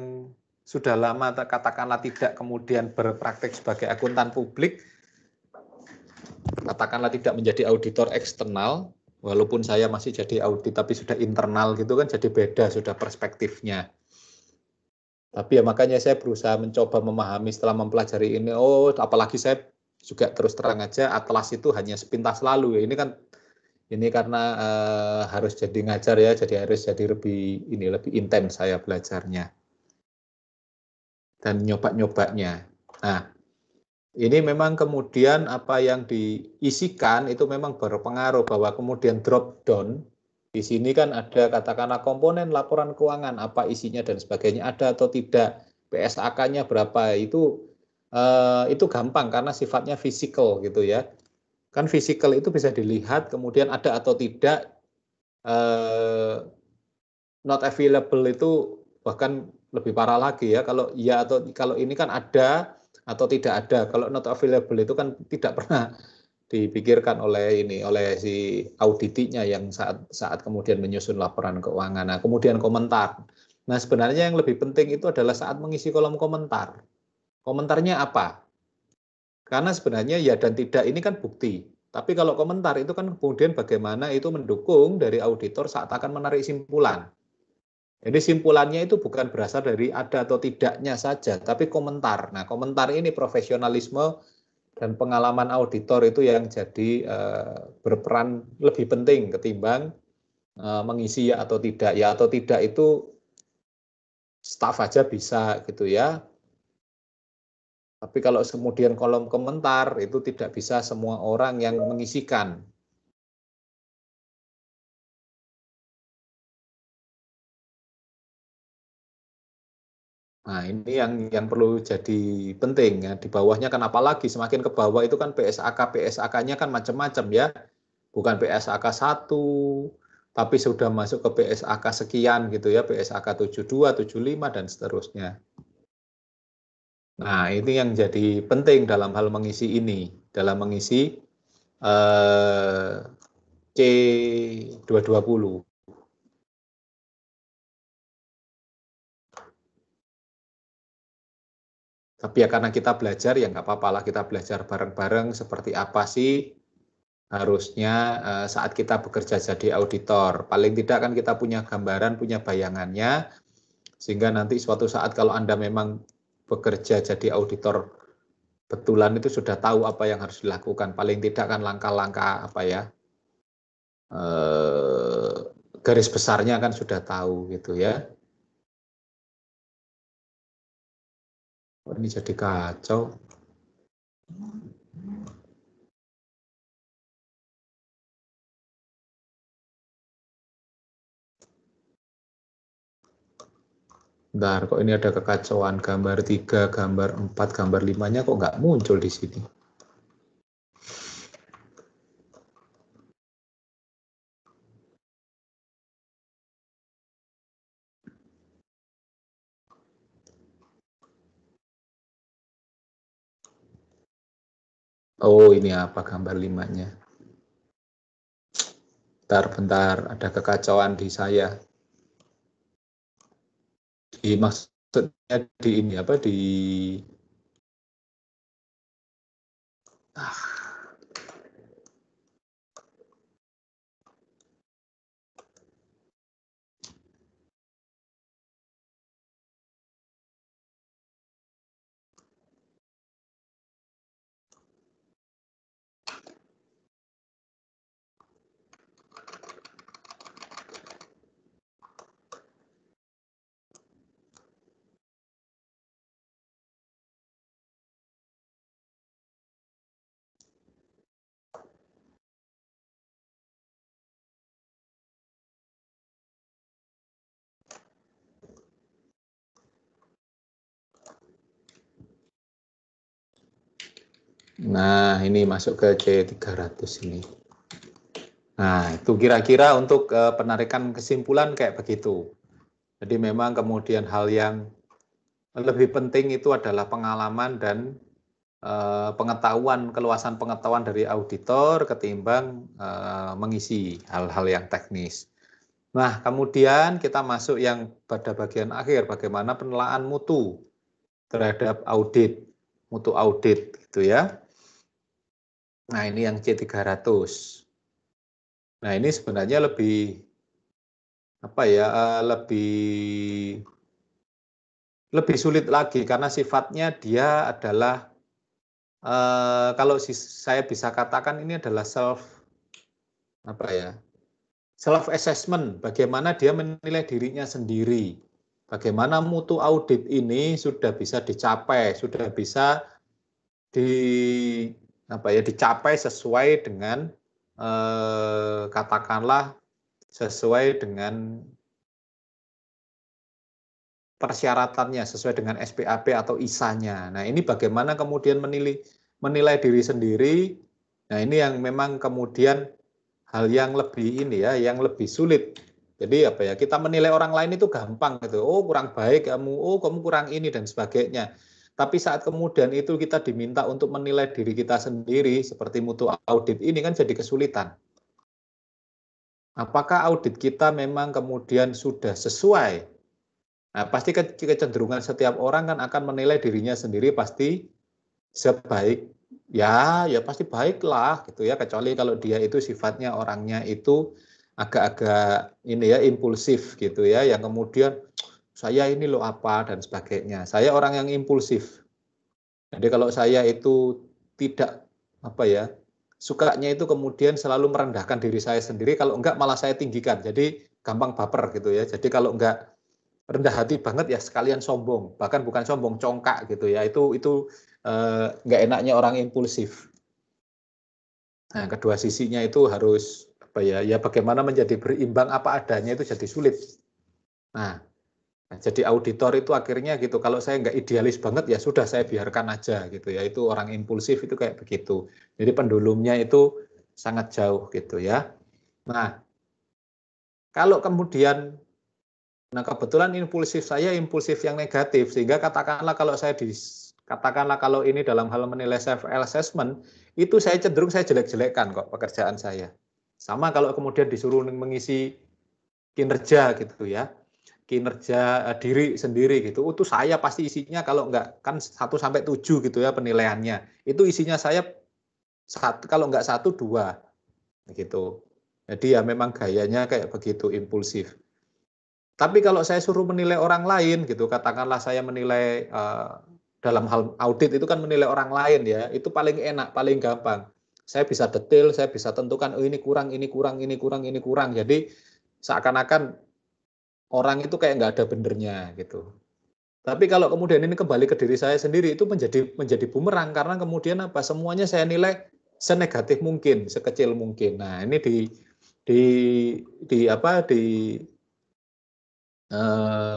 sudah lama katakanlah tidak kemudian berpraktek sebagai akuntan publik, katakanlah tidak menjadi auditor eksternal, walaupun saya masih jadi audit tapi sudah internal gitu kan jadi beda sudah perspektifnya. Tapi ya makanya saya berusaha mencoba memahami setelah mempelajari ini, oh apalagi saya juga terus terang aja atlas itu hanya sepintas lalu ya, ini karena harus jadi ngajar ya, jadi harus jadi lebih intens saya belajarnya dan nyoba-nyobanya. Nah, ini memang kemudian apa yang diisikan itu memang berpengaruh bahwa kemudian drop down di sini kan ada katakanlah komponen laporan keuangan apa isinya dan sebagainya ada atau tidak, PSAK-nya berapa itu gampang karena sifatnya fisikal gitu ya. Kan physical itu bisa dilihat, kemudian ada atau tidak, not available itu bahkan lebih parah lagi ya. Kalau iya atau kalau ini kan ada atau tidak ada. Kalau not available itu kan tidak pernah dipikirkan oleh si auditinya yang saat kemudian menyusun laporan keuangan. Nah, kemudian komentar. Nah, sebenarnya yang lebih penting itu adalah saat mengisi kolom komentar. Komentarnya apa? Karena sebenarnya ya dan tidak ini kan bukti. Tapi kalau komentar itu kan kemudian bagaimana itu mendukung dari auditor saat akan menarik simpulan. Jadi simpulannya itu bukan berasal dari ada atau tidaknya saja, tapi komentar. Nah, komentar ini profesionalisme dan pengalaman auditor itu yang jadi berperan lebih penting ketimbang mengisi ya atau tidak. Ya atau tidak itu staf aja bisa gitu ya. Tapi kalau kemudian kolom komentar itu tidak bisa semua orang yang mengisikan. Nah, ini yang perlu jadi penting ya. Di bawahnya kan apalagi semakin ke bawah itu kan PSAK-nya kan macam-macam ya. Bukan PSAK 1, tapi sudah masuk ke PSAK sekian gitu ya, PSAK 72, 75 dan seterusnya. Nah, ini yang jadi penting dalam hal mengisi ini, dalam mengisi C220. Tapi ya karena kita belajar, ya nggak apa-apa lah kita belajar bareng-bareng seperti apa sih harusnya saat kita bekerja jadi auditor. Paling tidak kan kita punya gambaran, punya bayangannya, sehingga nanti suatu saat kalau Anda memang bekerja jadi auditor betulan itu sudah tahu apa yang harus dilakukan. Paling tidak kan langkah-langkah apa ya, garis besarnya kan sudah tahu gitu ya. Oh, ini jadi kacau. Bentar, kok ini ada kekacauan. Gambar 3, gambar 4, gambar 5-nya kok nggak muncul di sini. Oh, ini apa gambar 5-nya? Bentar, ada kekacauan di saya. Maksudnya di ini apa di Nah, ini masuk ke C300 ini. Nah, itu kira-kira untuk penarikan kesimpulan kayak begitu. Jadi memang kemudian hal yang lebih penting itu adalah pengalaman dan pengetahuan, keluasan pengetahuan dari auditor ketimbang mengisi hal-hal yang teknis. Nah, kemudian kita masuk yang pada bagian akhir, bagaimana penilaian mutu terhadap audit, mutu audit gitu ya. Nah, ini yang C300. Nah, ini sebenarnya lebih apa ya? Lebih sulit lagi karena sifatnya dia adalah kalau saya bisa katakan ini adalah self assessment, bagaimana dia menilai dirinya sendiri. Bagaimana mutu audit ini sudah bisa dicapai, sudah bisa dicapai sesuai dengan katakanlah sesuai dengan persyaratannya, sesuai dengan SPAP atau ISA-nya. Nah, ini bagaimana kemudian menilai diri sendiri Nah, ini yang memang kemudian hal yang lebih ini ya, yang lebih sulit. Jadi apa ya, kita menilai orang lain itu gampang gitu. Oh, kurang baik kamu, oh kamu kurang ini dan sebagainya. Tapi saat kemudian itu kita diminta untuk menilai diri kita sendiri seperti mutu audit ini kan jadi kesulitan. Apakah audit kita memang kemudian sudah sesuai? Nah, pasti kecenderungan setiap orang kan akan menilai dirinya sendiri pasti sebaik ya pasti baiklah gitu ya, kecuali kalau dia itu sifatnya orangnya itu agak-agak ini ya impulsif gitu ya, yang kemudian saya ini loh apa dan sebagainya. Saya orang yang impulsif. Jadi kalau saya itu tidak apa ya, sukanya itu kemudian selalu merendahkan diri saya sendiri, kalau enggak malah saya tinggikan. Jadi gampang baper gitu ya. Jadi kalau enggak rendah hati banget ya sekalian sombong, bahkan bukan sombong, congkak gitu ya. Itu enggak enaknya orang impulsif. Nah, kedua sisinya itu harus apa ya? Ya bagaimana menjadi berimbang apa adanya itu jadi sulit. Nah, jadi auditor itu akhirnya gitu, kalau saya nggak idealis banget ya sudah saya biarkan aja gitu ya, itu orang impulsif itu kayak begitu. Jadi pendulumnya itu sangat jauh gitu ya. Nah, kalau kemudian, nah kebetulan impulsif saya impulsif yang negatif, sehingga katakanlah kalau ini dalam hal menilai self assessment, itu saya cenderung saya jelek-jelekkan kok pekerjaan saya. Sama kalau kemudian disuruh mengisi kinerja gitu ya. Kinerja diri sendiri gitu. Itu saya pasti isinya kalau enggak kan 1 sampai 7 gitu ya penilaiannya. Itu isinya saya kalau enggak 1 2 gitu. Jadi ya memang gayanya kayak begitu impulsif. Tapi kalau saya suruh menilai orang lain gitu, katakanlah saya menilai dalam hal audit itu kan menilai orang lain ya, itu paling enak, paling gampang. Saya bisa detail, saya bisa tentukan oh ini kurang, ini kurang, ini kurang, ini kurang. Jadi seakan-akan orang itu kayak nggak ada benernya gitu. Tapi kalau kemudian ini kembali ke diri saya sendiri itu menjadi bumerang, karena kemudian apa, semuanya saya nilai senegatif mungkin, sekecil mungkin. Nah, ini di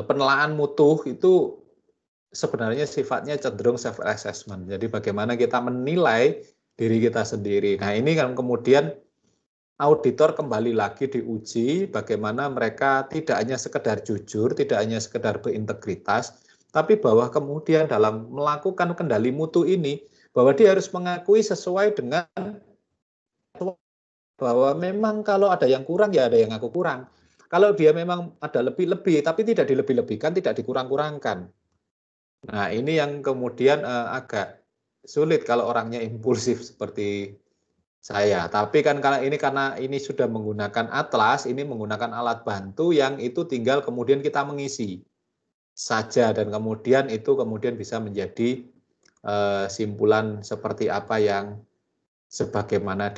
penelaan mutu itu sebenarnya sifatnya cenderung self assessment. Jadi bagaimana kita menilai diri kita sendiri. Nah, ini kan kemudian auditor kembali lagi diuji bagaimana mereka tidak hanya sekedar jujur, tidak hanya sekedar berintegritas, tapi bahwa kemudian dalam melakukan kendali mutu ini, bahwa dia harus mengakui sesuai dengan bahwa memang kalau ada yang kurang ya ada yang aku kurang. Kalau dia memang ada lebih-lebih, tapi tidak dilebih-lebihkan, tidak dikurang-kurangkan. Nah, ini yang kemudian agak sulit kalau orangnya impulsif seperti saya. Tapi kan karena ini sudah menggunakan atlas, ini menggunakan alat bantu yang itu tinggal kemudian kita mengisi saja, dan kemudian itu kemudian bisa menjadi simpulan seperti apa yang sebagaimana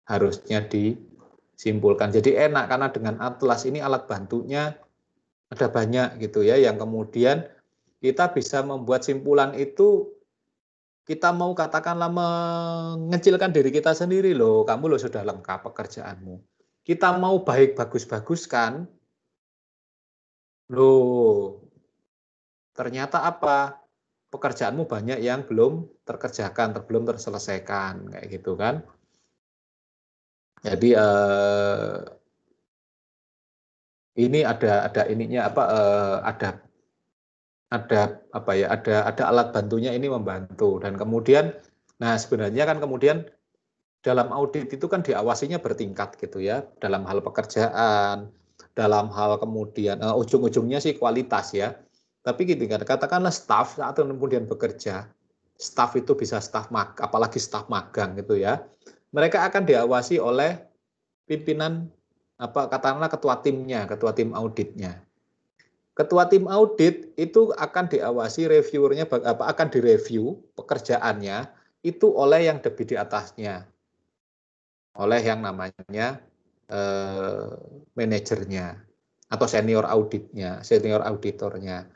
harusnya disimpulkan. Jadi enak karena dengan atlas ini alat bantunya ada banyak gitu ya, yang kemudian kita bisa membuat simpulan itu. Kita mau katakanlah mengecilkan diri kita sendiri loh, kamu loh sudah lengkap pekerjaanmu. Kita mau baik bagus-baguskan, loh ternyata apa? Pekerjaanmu banyak yang belum terkerjakan, belum terselesaikan, kayak gitu kan. Jadi ini ada ininya apa? Ada alat bantunya ini membantu, dan kemudian nah sebenarnya kan kemudian dalam audit itu kan diawasinya bertingkat gitu ya, dalam hal pekerjaan, dalam hal kemudian ujung-ujungnya sih kualitas ya. Tapi gitu kan, katakanlah staf saat kemudian bekerja, staf itu bisa apalagi staf magang gitu ya. Mereka akan diawasi oleh pimpinan katakanlah ketua timnya, ketua tim auditnya. Ketua tim audit itu akan diawasi reviewernya, akan direview pekerjaannya itu oleh yang lebih di atasnya, oleh yang namanya manajernya atau senior auditnya, senior auditornya.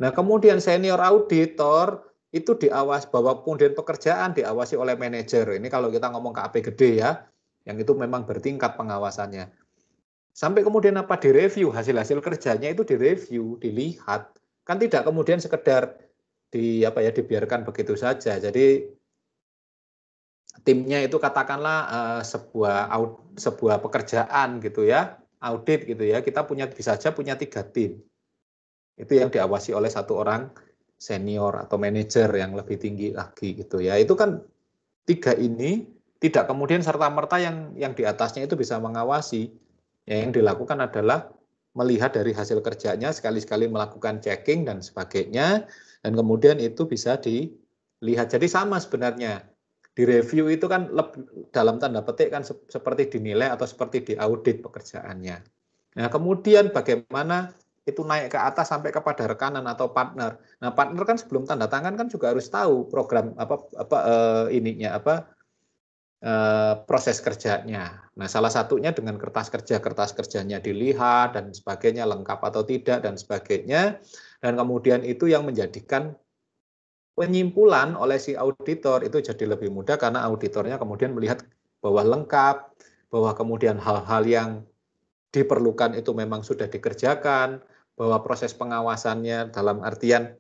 Nah kemudian senior auditor itu diawas, bahwa kemudian pekerjaan diawasi oleh manajer. Ini kalau kita ngomong KAP gede ya, yang itu memang bertingkat pengawasannya. Sampai kemudian apa, direview, hasil-hasil kerjanya itu direview, dilihat. Kan tidak kemudian sekedar dibiarkan begitu saja. Jadi timnya itu katakanlah sebuah pekerjaan gitu ya, audit gitu ya, kita bisa saja punya 3 tim. Itu yang diawasi oleh 1 orang senior atau manajer yang lebih tinggi lagi gitu ya. Itu kan 3 ini tidak kemudian serta-merta yang di atasnya itu bisa mengawasi. Yang dilakukan adalah melihat dari hasil kerjanya, sekali-sekali melakukan checking dan sebagainya, dan kemudian itu bisa dilihat. Jadi sama sebenarnya. Di review itu kan dalam tanda petik kan seperti dinilai atau seperti diaudit pekerjaannya. Nah, kemudian bagaimana itu naik ke atas sampai kepada rekanan atau partner. Nah, partner kan sebelum tanda tangan kan juga harus tahu program proses kerjanya. Nah, salah satunya dengan kertas kerjanya dilihat dan sebagainya, lengkap atau tidak dan sebagainya. Dan kemudian itu yang menjadikan penyimpulan oleh si auditor itu jadi lebih mudah karena auditornya kemudian melihat bahwa lengkap, bahwa kemudian hal-hal yang diperlukan itu memang sudah dikerjakan, bahwa proses pengawasannya dalam artian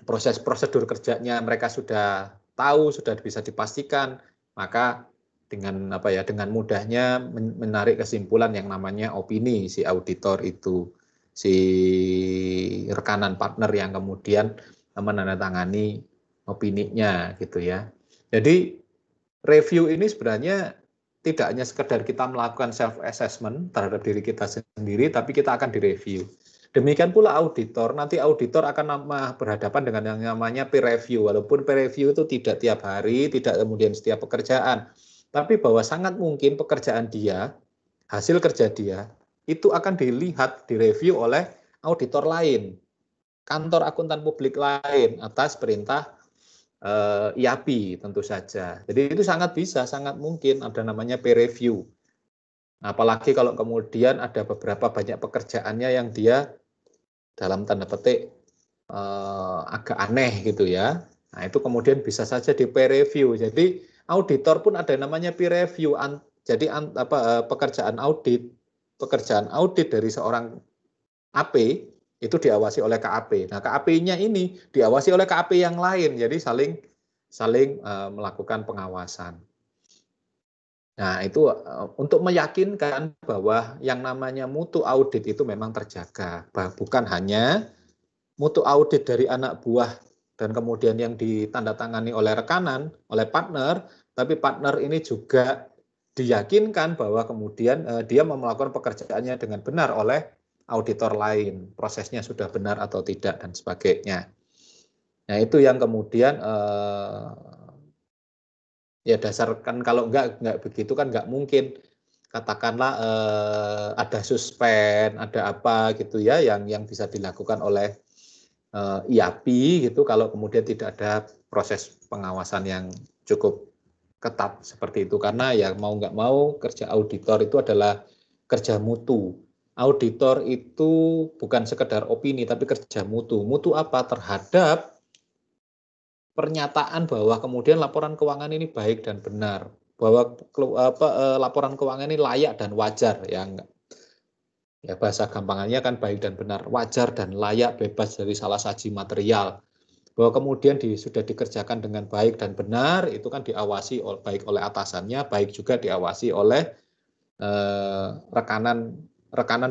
proses prosedur kerjanya mereka sudah tahu, sudah bisa dipastikan, maka dengan dengan mudahnya menarik kesimpulan yang namanya opini si auditor itu, si rekanan partner yang kemudian menandatangani opininya gitu ya. Jadi review ini sebenarnya tidak hanya sekedar kita melakukan self assessment terhadap diri kita sendiri, tapi kita akan direview. Demikian pula auditor, nanti auditor akan berhadapan dengan yang namanya peer review, walaupun peer review itu tidak tiap hari, tidak kemudian setiap pekerjaan, tapi bahwa sangat mungkin pekerjaan dia, hasil kerja dia, itu akan dilihat, direview oleh auditor lain, kantor akuntan publik lain atas perintah IAPI tentu saja. Jadi itu sangat bisa, sangat mungkin ada namanya peer review. Apalagi kalau kemudian ada banyak pekerjaannya yang dia dalam tanda petik agak aneh gitu ya. Nah itu kemudian bisa saja di peer review. Jadi auditor pun ada namanya peer review. Jadi pekerjaan audit dari seorang AP itu diawasi oleh KAP. Nah, KAP-nya ini diawasi oleh KAP yang lain, jadi saling melakukan pengawasan. Nah, itu untuk meyakinkan bahwa yang namanya mutu audit itu memang terjaga, bukan hanya mutu audit dari anak buah dan kemudian yang ditandatangani oleh rekanan, oleh partner, tapi partner ini juga diyakinkan bahwa kemudian dia melakukan pekerjaannya dengan benar oleh auditor lain, prosesnya sudah benar atau tidak dan sebagainya. Nah itu yang kemudian ya dasarkan, kalau enggak begitu kan enggak mungkin katakanlah ada suspend, ada apa gitu ya yang bisa dilakukan oleh IAPI gitu kalau kemudian tidak ada proses pengawasan yang cukup ketat seperti itu, karena ya mau nggak mau kerja auditor itu adalah kerja mutu. Auditor itu bukan sekedar opini tapi kerja mutu. Mutu apa? Terhadap pernyataan bahwa kemudian laporan keuangan ini baik dan benar, bahwa laporan keuangan ini layak dan wajar, ya bahasa gampangannya kan baik dan benar, wajar dan layak, bebas dari salah saji material. Bahwa kemudian sudah dikerjakan dengan baik dan benar, itu kan diawasi baik oleh atasannya, baik juga diawasi oleh rekanan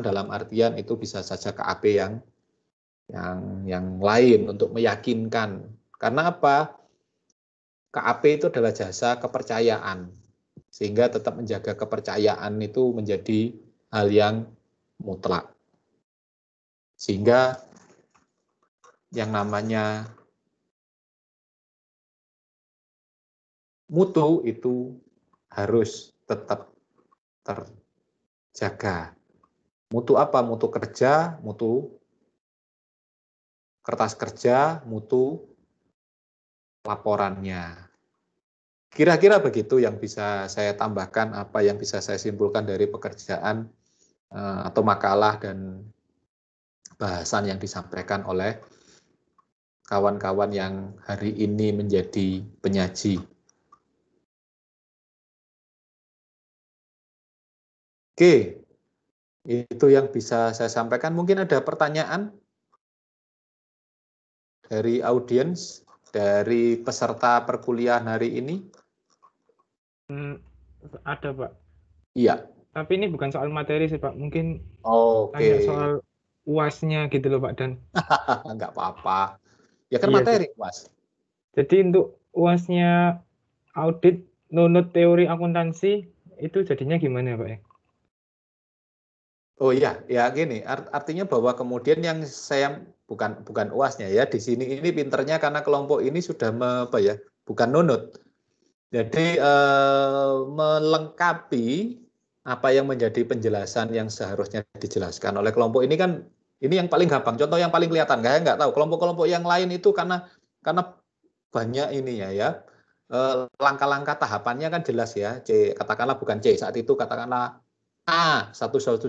dalam artian itu bisa saja KAP yang lain untuk meyakinkan. Karena apa? KAP itu adalah jasa kepercayaan, sehingga tetap menjaga kepercayaan itu menjadi hal yang mutlak. Sehingga yang namanya mutu itu harus tetap terjaga. Mutu apa? Mutu kerja, mutu kertas kerja, mutu laporannya. Kira-kira begitu yang bisa saya tambahkan, apa yang bisa saya simpulkan dari pekerjaan atau makalah dan bahasan yang disampaikan oleh kawan-kawan yang hari ini menjadi penyaji. Oke, itu yang bisa saya sampaikan. Mungkin ada pertanyaan dari audiens, dari peserta perkuliahan hari ini. Ada Pak. Iya. Tapi ini bukan soal materi sih Pak. Mungkin Oke. tanya soal UAS-nya gitu loh Pak. Dan nggak apa-apa. Ya kan iya, materi UAS. jadi untuk UAS-nya audit nunut teori akuntansi itu jadinya gimana Pak ya? Oh iya, ya gini, artinya bahwa kemudian yang saya bukan UAS-nya ya, di sini ini pinternya karena kelompok ini sudah bukan nunut. Jadi melengkapi apa yang menjadi penjelasan yang seharusnya dijelaskan oleh kelompok ini kan, ini yang paling gampang. Contoh yang paling kelihatan, nggak tahu kelompok-kelompok yang lain itu karena banyak ini ya. Langkah-langkah tahapannya kan jelas ya. C katakanlah bukan C saat itu, katakanlah A 110,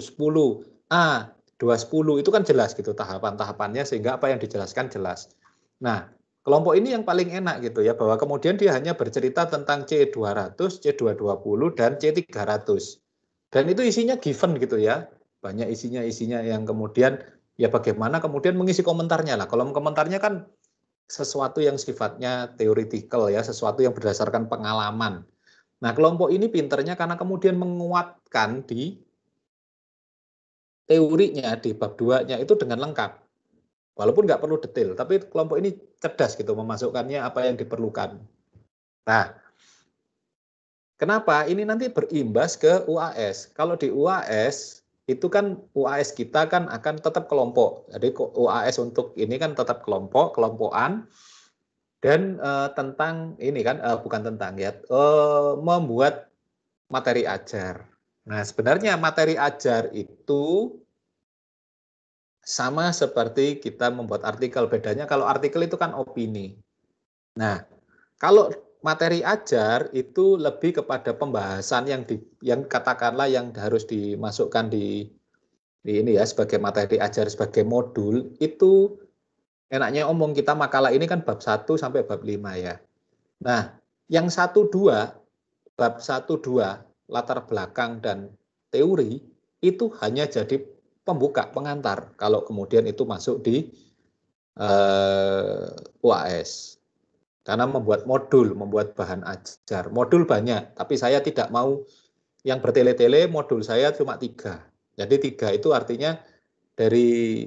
A 210 itu kan jelas gitu tahapan-tahapannya sehingga apa yang dijelaskan jelas. Nah, kelompok ini yang paling enak gitu ya bahwa kemudian dia hanya bercerita tentang C200, C220 dan C300. Dan itu isinya given gitu ya. Banyak isinya yang kemudian ya bagaimana kemudian mengisi komentarnya lah. Kolom komentarnya kan sesuatu yang sifatnya teoretikal ya, sesuatu yang berdasarkan pengalaman. Nah, kelompok ini pinternya karena kemudian menguatkan di teorinya, di bab 2-nya itu dengan lengkap. Walaupun nggak perlu detail, tapi kelompok ini cerdas gitu memasukkannya apa yang diperlukan. Nah, kenapa? Ini nanti berimbas ke UAS. Kalau di UAS, itu kan UAS kita kan akan tetap kelompok. Jadi UAS untuk ini kan tetap kelompokan. Dan tentang ini kan bukan tentang ya membuat materi ajar. Nah, sebenarnya materi ajar itu sama seperti kita membuat artikel. Bedanya kalau artikel itu kan opini. Nah, kalau materi ajar itu lebih kepada pembahasan yang katakanlah yang harus dimasukkan di ini ya sebagai materi ajar sebagai modul itu. Enaknya omong kita makalah ini kan bab 1 sampai bab 5 ya. Nah, yang 1-2, bab 1-2, latar belakang dan teori, itu hanya jadi pembuka, pengantar. Kalau kemudian itu masuk di UAS. Karena membuat modul, membuat bahan ajar. Modul banyak, tapi saya tidak mau yang bertele-tele, modul saya cuma 3. Jadi 3 itu artinya dari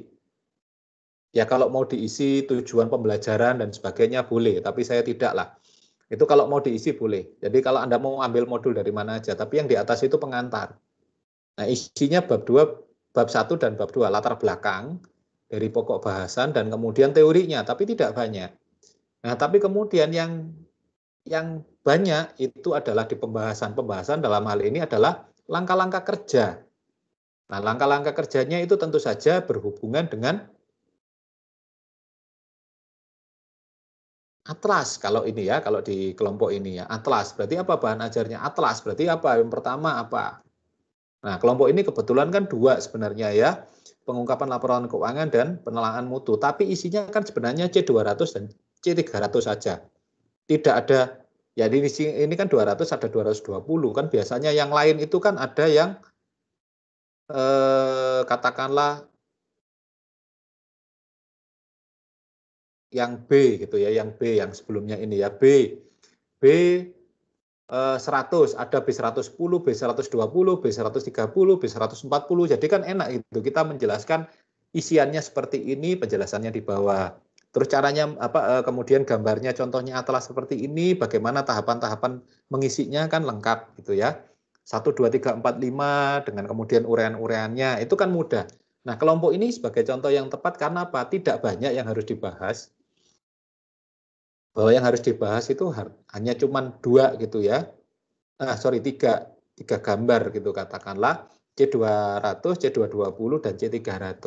ya kalau mau diisi tujuan pembelajaran dan sebagainya boleh, tapi saya tidak lah. Itu kalau mau diisi boleh. Jadi kalau Anda mau ambil modul dari mana aja, tapi yang di atas itu pengantar. Nah, isinya bab 2, bab 1 dan bab 2, latar belakang dari pokok bahasan dan kemudian teorinya, tapi tidak banyak. Nah, tapi kemudian yang banyak itu adalah di pembahasan dalam hal ini adalah langkah-langkah kerja. Nah, langkah-langkah kerjanya itu tentu saja berhubungan dengan atlas kalau ini ya, kalau di kelompok ini ya, atlas. Berarti apa bahan ajarnya? Atlas. Berarti apa? Yang pertama apa? Nah, kelompok ini kebetulan kan 2 sebenarnya ya, pengungkapan laporan keuangan dan penelaahan mutu. Tapi isinya kan sebenarnya C200 dan C300 saja. Tidak ada, ya ini kan 200 ada 220 kan biasanya yang lain itu kan ada yang katakanlah yang B gitu ya, yang B yang sebelumnya ini ya, B 100, ada B110, B120, B130, B140. Jadi kan enak itu kita menjelaskan isiannya seperti ini, penjelasannya di bawah. Terus caranya kemudian gambarnya contohnya atlas seperti ini, bagaimana tahapan-tahapan mengisinya kan lengkap gitu ya. 1 2 3 4 5 dengan kemudian uraian-uraiannya itu kan mudah. Nah, kelompok ini sebagai contoh yang tepat karena apa? Tidak banyak yang harus dibahas. Bahwa yang harus dibahas itu hanya cuma 2 gitu ya. Tiga gambar gitu katakanlah C200, C220 dan C300.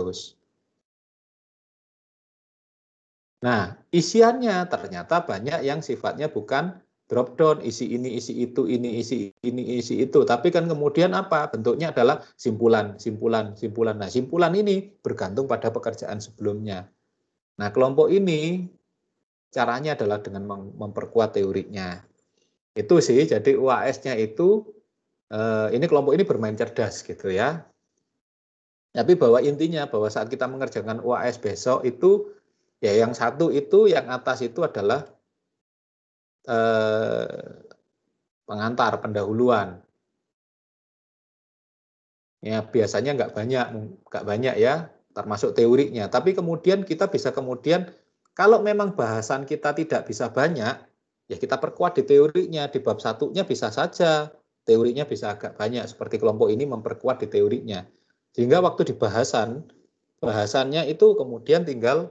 Nah, isiannya ternyata banyak yang sifatnya bukan drop down, isi ini, isi itu, ini, isi ini, isi itu. Tapi kan kemudian apa? Bentuknya adalah simpulan. Nah, simpulan ini bergantung pada pekerjaan sebelumnya. Nah, kelompok ini caranya adalah dengan memperkuat teorinya. Itu sih, jadi UAS-nya itu, ini kelompok ini bermain cerdas gitu ya. Tapi bahwa intinya, bahwa saat kita mengerjakan UAS besok itu, ya yang satu itu, yang atas itu adalah pengantar, pendahuluan. Ya biasanya nggak banyak ya, termasuk teorinya. Tapi kemudian kita bisa kalau memang bahasan kita tidak bisa banyak, ya kita perkuat di teorinya. Di bab 1-nya bisa saja, teorinya bisa agak banyak. Seperti kelompok ini memperkuat di teorinya. Sehingga waktu di bahasannya itu kemudian tinggal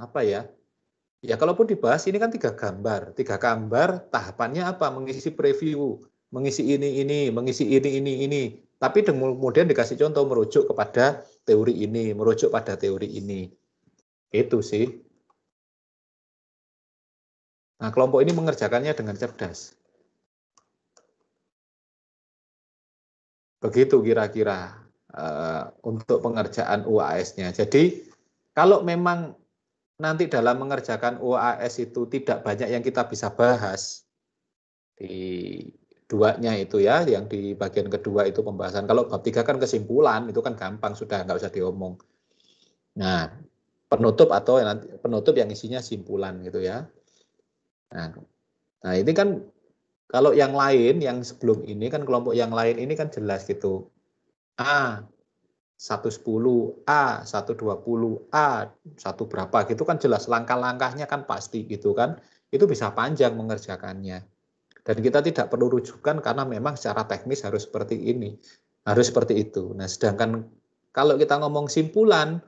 apa ya? Ya kalaupun dibahas ini kan 3 gambar. 3 gambar tahapannya apa? Mengisi preview, mengisi ini, mengisi ini. Tapi kemudian dikasih contoh merujuk kepada teori ini, merujuk pada teori ini. Itu sih. Nah, kelompok ini mengerjakannya dengan cerdas. Begitu kira-kira untuk pengerjaan UAS-nya. Jadi, kalau memang nanti dalam mengerjakan UAS itu tidak banyak yang kita bisa bahas, di 2-nya itu ya, yang di bagian kedua itu pembahasan. Kalau bab 3 kan kesimpulan, itu kan gampang, sudah nggak usah diomong. Nah, penutup yang isinya simpulan gitu ya. Nah ini kan kalau yang lain, yang sebelum ini kan kelompok yang lain ini kan jelas gitu. A 110, A 120, A 1 berapa gitu kan jelas, langkah-langkahnya kan pasti gitu kan. Itu bisa panjang mengerjakannya. Dan kita tidak perlu rujukan karena memang secara teknis harus seperti ini, harus seperti itu. Nah, sedangkan kalau kita ngomong simpulan,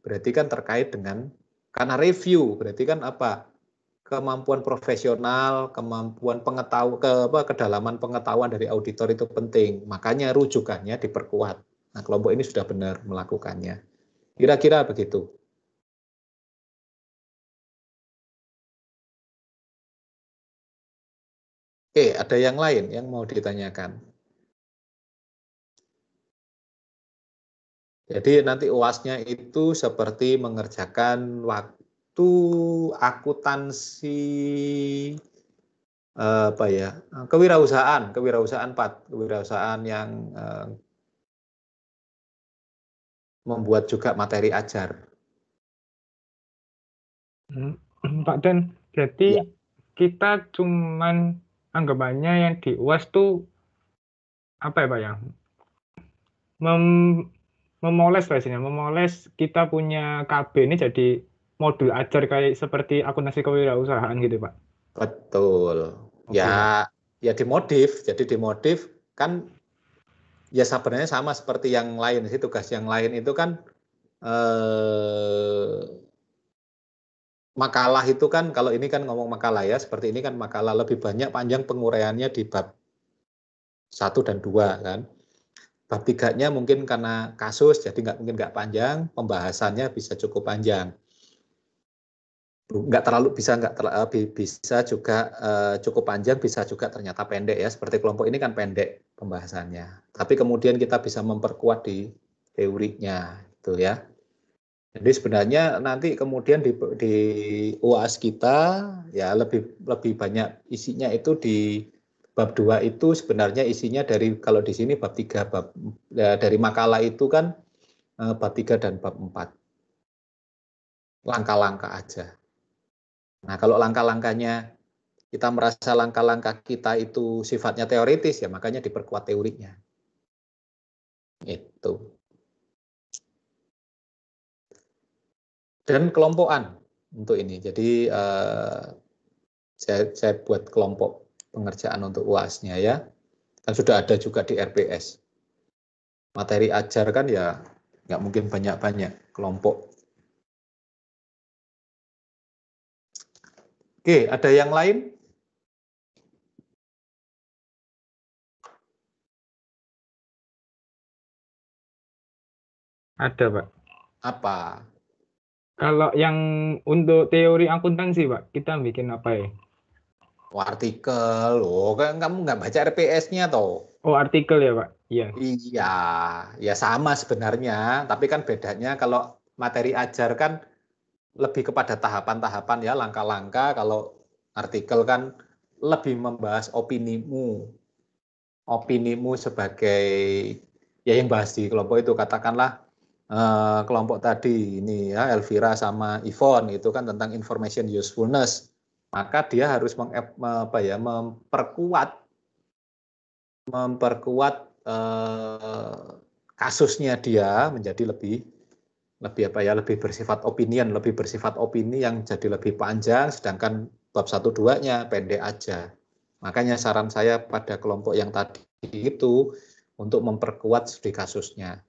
berarti kan terkait dengan, karena review, berarti kan apa? Kemampuan profesional, kemampuan kedalaman pengetahuan dari auditor itu penting. Makanya rujukannya diperkuat. Nah, kelompok ini sudah benar melakukannya. Kira-kira begitu. Oke, ada yang lain yang mau ditanyakan? Jadi nanti UAS-nya itu seperti mengerjakan waktu akuntansi kewirausahaan 4, kewirausahaan yang membuat juga materi ajar. Pak Den, jadi kita cuman anggapannya yang di UAS tuh apa ya Pak ya? Memoles bahasanya, memoles kita punya KB ini jadi modul ajar kayak seperti akuntansi kewirausahaan gitu Pak. Betul. Oke. Ya dimodif. Jadi dimodif kan ya sebenarnya sama seperti yang lain sih, tugas yang lain itu kan makalah itu kan, kalau ini kan ngomong makalah ya, seperti ini kan makalah lebih banyak panjang penguraiannya di bab 1 dan 2 kan. Bab 3-nya mungkin karena kasus jadi mungkin nggak panjang, pembahasannya bisa cukup panjang. Bisa juga cukup panjang, bisa juga ternyata pendek ya, seperti kelompok ini kan pendek pembahasannya. Tapi kemudian kita bisa memperkuat di teorinya itu ya. Jadi sebenarnya nanti kemudian di UAS kita ya lebih banyak isinya itu di bab 2 itu sebenarnya isinya dari, kalau di sini bab 3 dari makalah itu kan bab 3 dan bab 4. Langkah-langkah aja. Nah, kalau langkah-langkahnya kita merasa langkah-langkah kita itu sifatnya teoritis ya makanya diperkuat teorinya. Itu. Dan kelompokan untuk ini. Jadi saya buat kelompok pengerjaan untuk UAS-nya ya. Kan sudah ada juga di RPS. Materi ajar kan ya nggak mungkin banyak-banyak, kelompok. Oke, ada yang lain? Ada Pak. Apa? Kalau yang untuk teori akuntansi Pak, kita bikin apa ya? Artikel, kan kamu nggak baca RPS-nya toh? Oh, artikel ya Pak? Iya. Iya, ya sama sebenarnya, tapi kan bedanya kalau materi ajar kan lebih kepada tahapan-tahapan ya, langkah-langkah. Kalau artikel kan lebih membahas opinimu sebagai ya yang bahas di kelompok itu, katakanlah kelompok tadi ini ya, Elvira sama Yvonne itu kan tentang information usefulness, maka dia harus memperkuat memperkuat kasusnya dia menjadi lebih lebih bersifat opinion, lebih bersifat opini yang jadi lebih panjang, sedangkan bab 1-2-nya pendek aja. Makanya saran saya pada kelompok yang tadi itu untuk memperkuat studi kasusnya.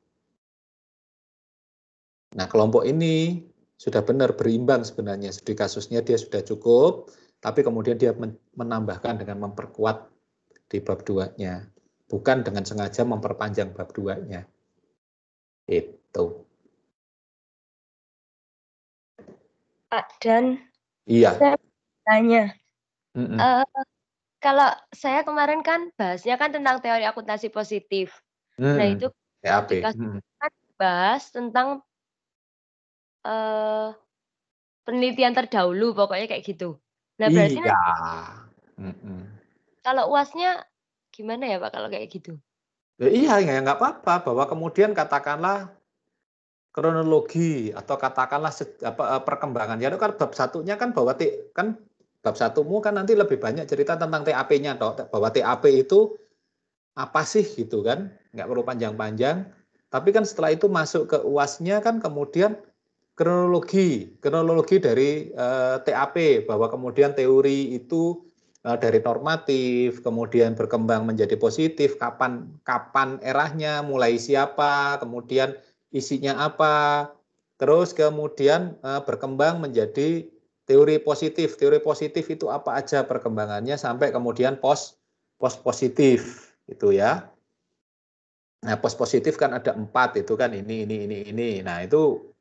Nah, kelompok ini sudah benar berimbang sebenarnya, studi kasusnya dia sudah cukup, tapi kemudian dia menambahkan dengan memperkuat di bab 2-nya, bukan dengan sengaja memperpanjang bab 2-nya. Itu. Pak Dan, Iya. saya tanya, kalau saya kemarin kan bahasnya kan tentang teori akuntansi positif. Nah itu TAP. kan bahas tentang penelitian terdahulu, pokoknya kayak gitu. Nah berarti iya. Kalau UASnya gimana ya Pak kalau kayak gitu? Ya, iya, ya nggak apa-apa, bahwa kemudian katakanlah kronologi atau katakanlah perkembangan. Ya kan bab 1-nya kan bahwa kan bab 1-mu kan nanti lebih banyak cerita tentang TAP-nya, bahwa TAP itu apa sih gitu kan, nggak perlu panjang-panjang. Tapi kan setelah itu masuk ke UAS-nya kan kemudian kronologi dari TAP, bahwa kemudian teori itu dari normatif, kemudian berkembang menjadi positif, kapan eranya, mulai siapa, kemudian isinya apa, terus kemudian berkembang menjadi teori positif. Teori positif itu apa aja perkembangannya sampai kemudian post positif itu ya. Nah, post positif kan ada 4 itu kan ini. Nah, itu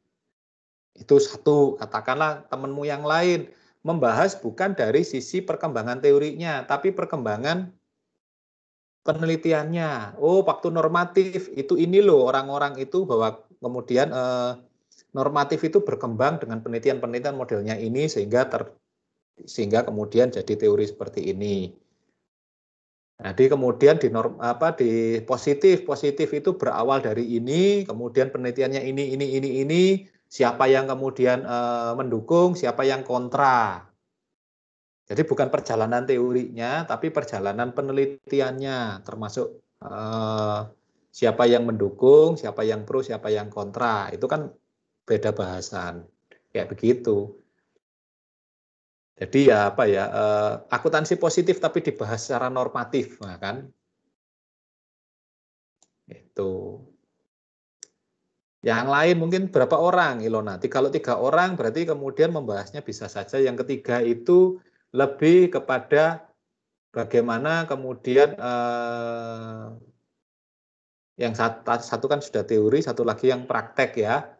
satu, katakanlah temanmu yang lain membahas bukan dari sisi perkembangan teorinya, tapi perkembangan penelitiannya. Oh, waktu normatif itu ini loh orang-orang itu, bahwa kemudian normatif itu berkembang dengan penelitian modelnya ini sehingga kemudian jadi teori seperti ini. Jadi kemudian di positif itu berawal dari ini, kemudian penelitiannya ini, siapa yang kemudian mendukung, siapa yang kontra. Jadi bukan perjalanan teorinya, tapi perjalanan penelitiannya, termasuk siapa yang mendukung, siapa yang pro, siapa yang kontra. Itu kan beda bahasan, kayak begitu. Jadi ya akuntansi positif tapi dibahas secara normatif, nah kan? Itu. Yang lain mungkin berapa orang, Ilona? Kalau 3 orang berarti kemudian membahasnya bisa saja. Yang ketiga itu lebih kepada bagaimana kemudian yang satu kan sudah teori, satu lagi yang praktek ya.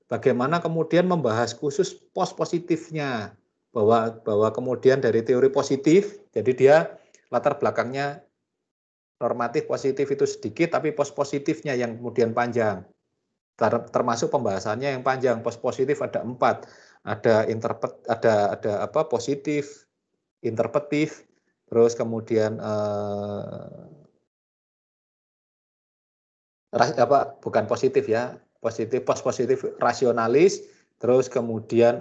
Bagaimana kemudian membahas khusus post positifnya, bahwa kemudian dari teori positif, jadi dia latar belakangnya normatif positif itu sedikit, tapi post positifnya yang kemudian panjang. Termasuk pembahasannya yang panjang. Post positif ada 4, ada positif, interpretif, terus kemudian bukan positif ya, post positif rasionalis, terus kemudian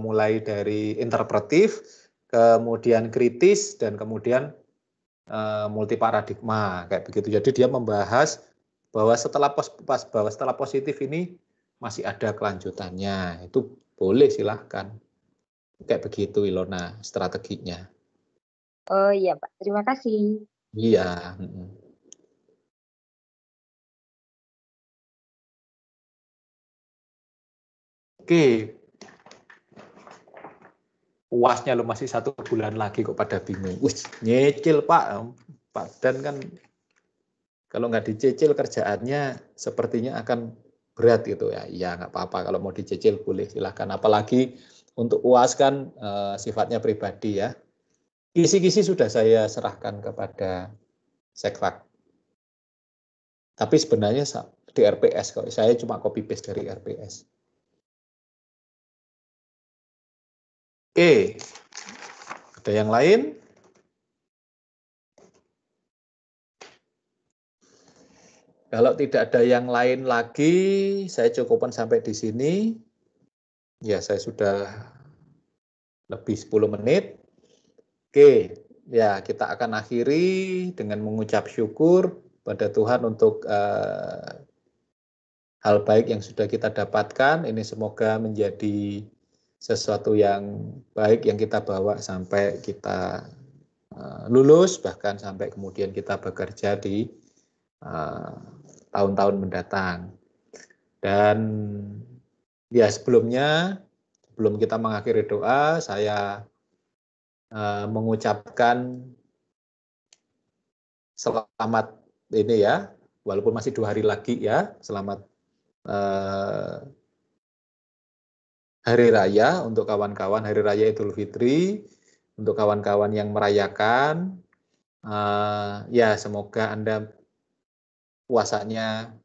mulai dari interpretif, kemudian kritis, dan kemudian multi paradigma kayak begitu. Jadi dia membahas bahwa setelah positif ini masih ada kelanjutannya. Itu boleh, silahkan. Kayak begitu Ilona strateginya. Oh iya Pak, terima kasih. Iya. Oke. UASnya lo masih 1 bulan lagi kok pada bingung. Wih, nyicil Pak. Pak Dan kan kalau nggak dicicil kerjaannya sepertinya akan berat gitu ya. Iya, nggak apa-apa, kalau mau dicicil boleh, silahkan. Apalagi untuk UAS kan sifatnya pribadi ya. Kisi-kisi sudah saya serahkan kepada Sekfak. Tapi sebenarnya di RPS, kalau saya cuma copy paste dari RPS. Oke, ada yang lain? Kalau tidak ada yang lain lagi, saya cukupkan sampai di sini. Ya, saya sudah lebih 10 menit. Oke, ya kita akan akhiri dengan mengucap syukur pada Tuhan untuk hal baik yang sudah kita dapatkan. Ini semoga menjadi sesuatu yang baik yang kita bawa sampai kita lulus, bahkan sampai kemudian kita bekerja di tahun-tahun mendatang. Dan ya sebelumnya, sebelum kita mengakhiri doa, saya mengucapkan selamat ini ya, walaupun masih 2 hari lagi ya, selamat Hari Raya untuk kawan-kawan, Hari Raya Idul Fitri, untuk kawan-kawan yang merayakan, ya semoga Anda puasanya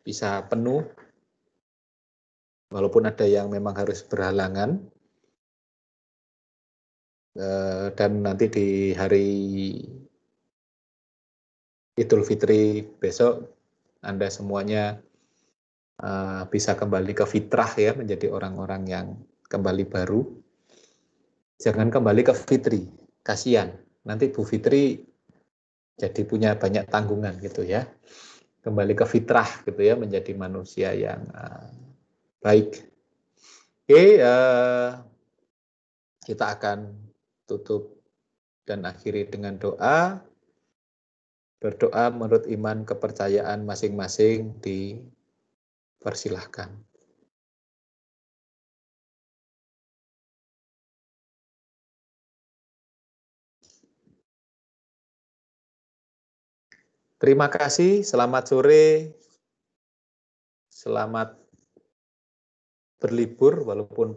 bisa penuh, walaupun ada yang memang harus berhalangan. Dan nanti di hari Idul Fitri besok Anda semuanya bisa kembali ke fitrah ya, menjadi orang-orang yang kembali baru. Jangan kembali ke Fitri, kasihan. Nanti Bu Fitri jadi punya banyak tanggungan gitu ya. Kembali ke fitrah gitu ya, menjadi manusia yang baik. Oke, kita akan tutup dan akhiri dengan doa. Berdoa menurut iman kepercayaan masing-masing dipersilahkan. Terima kasih, selamat sore, selamat berlibur walaupun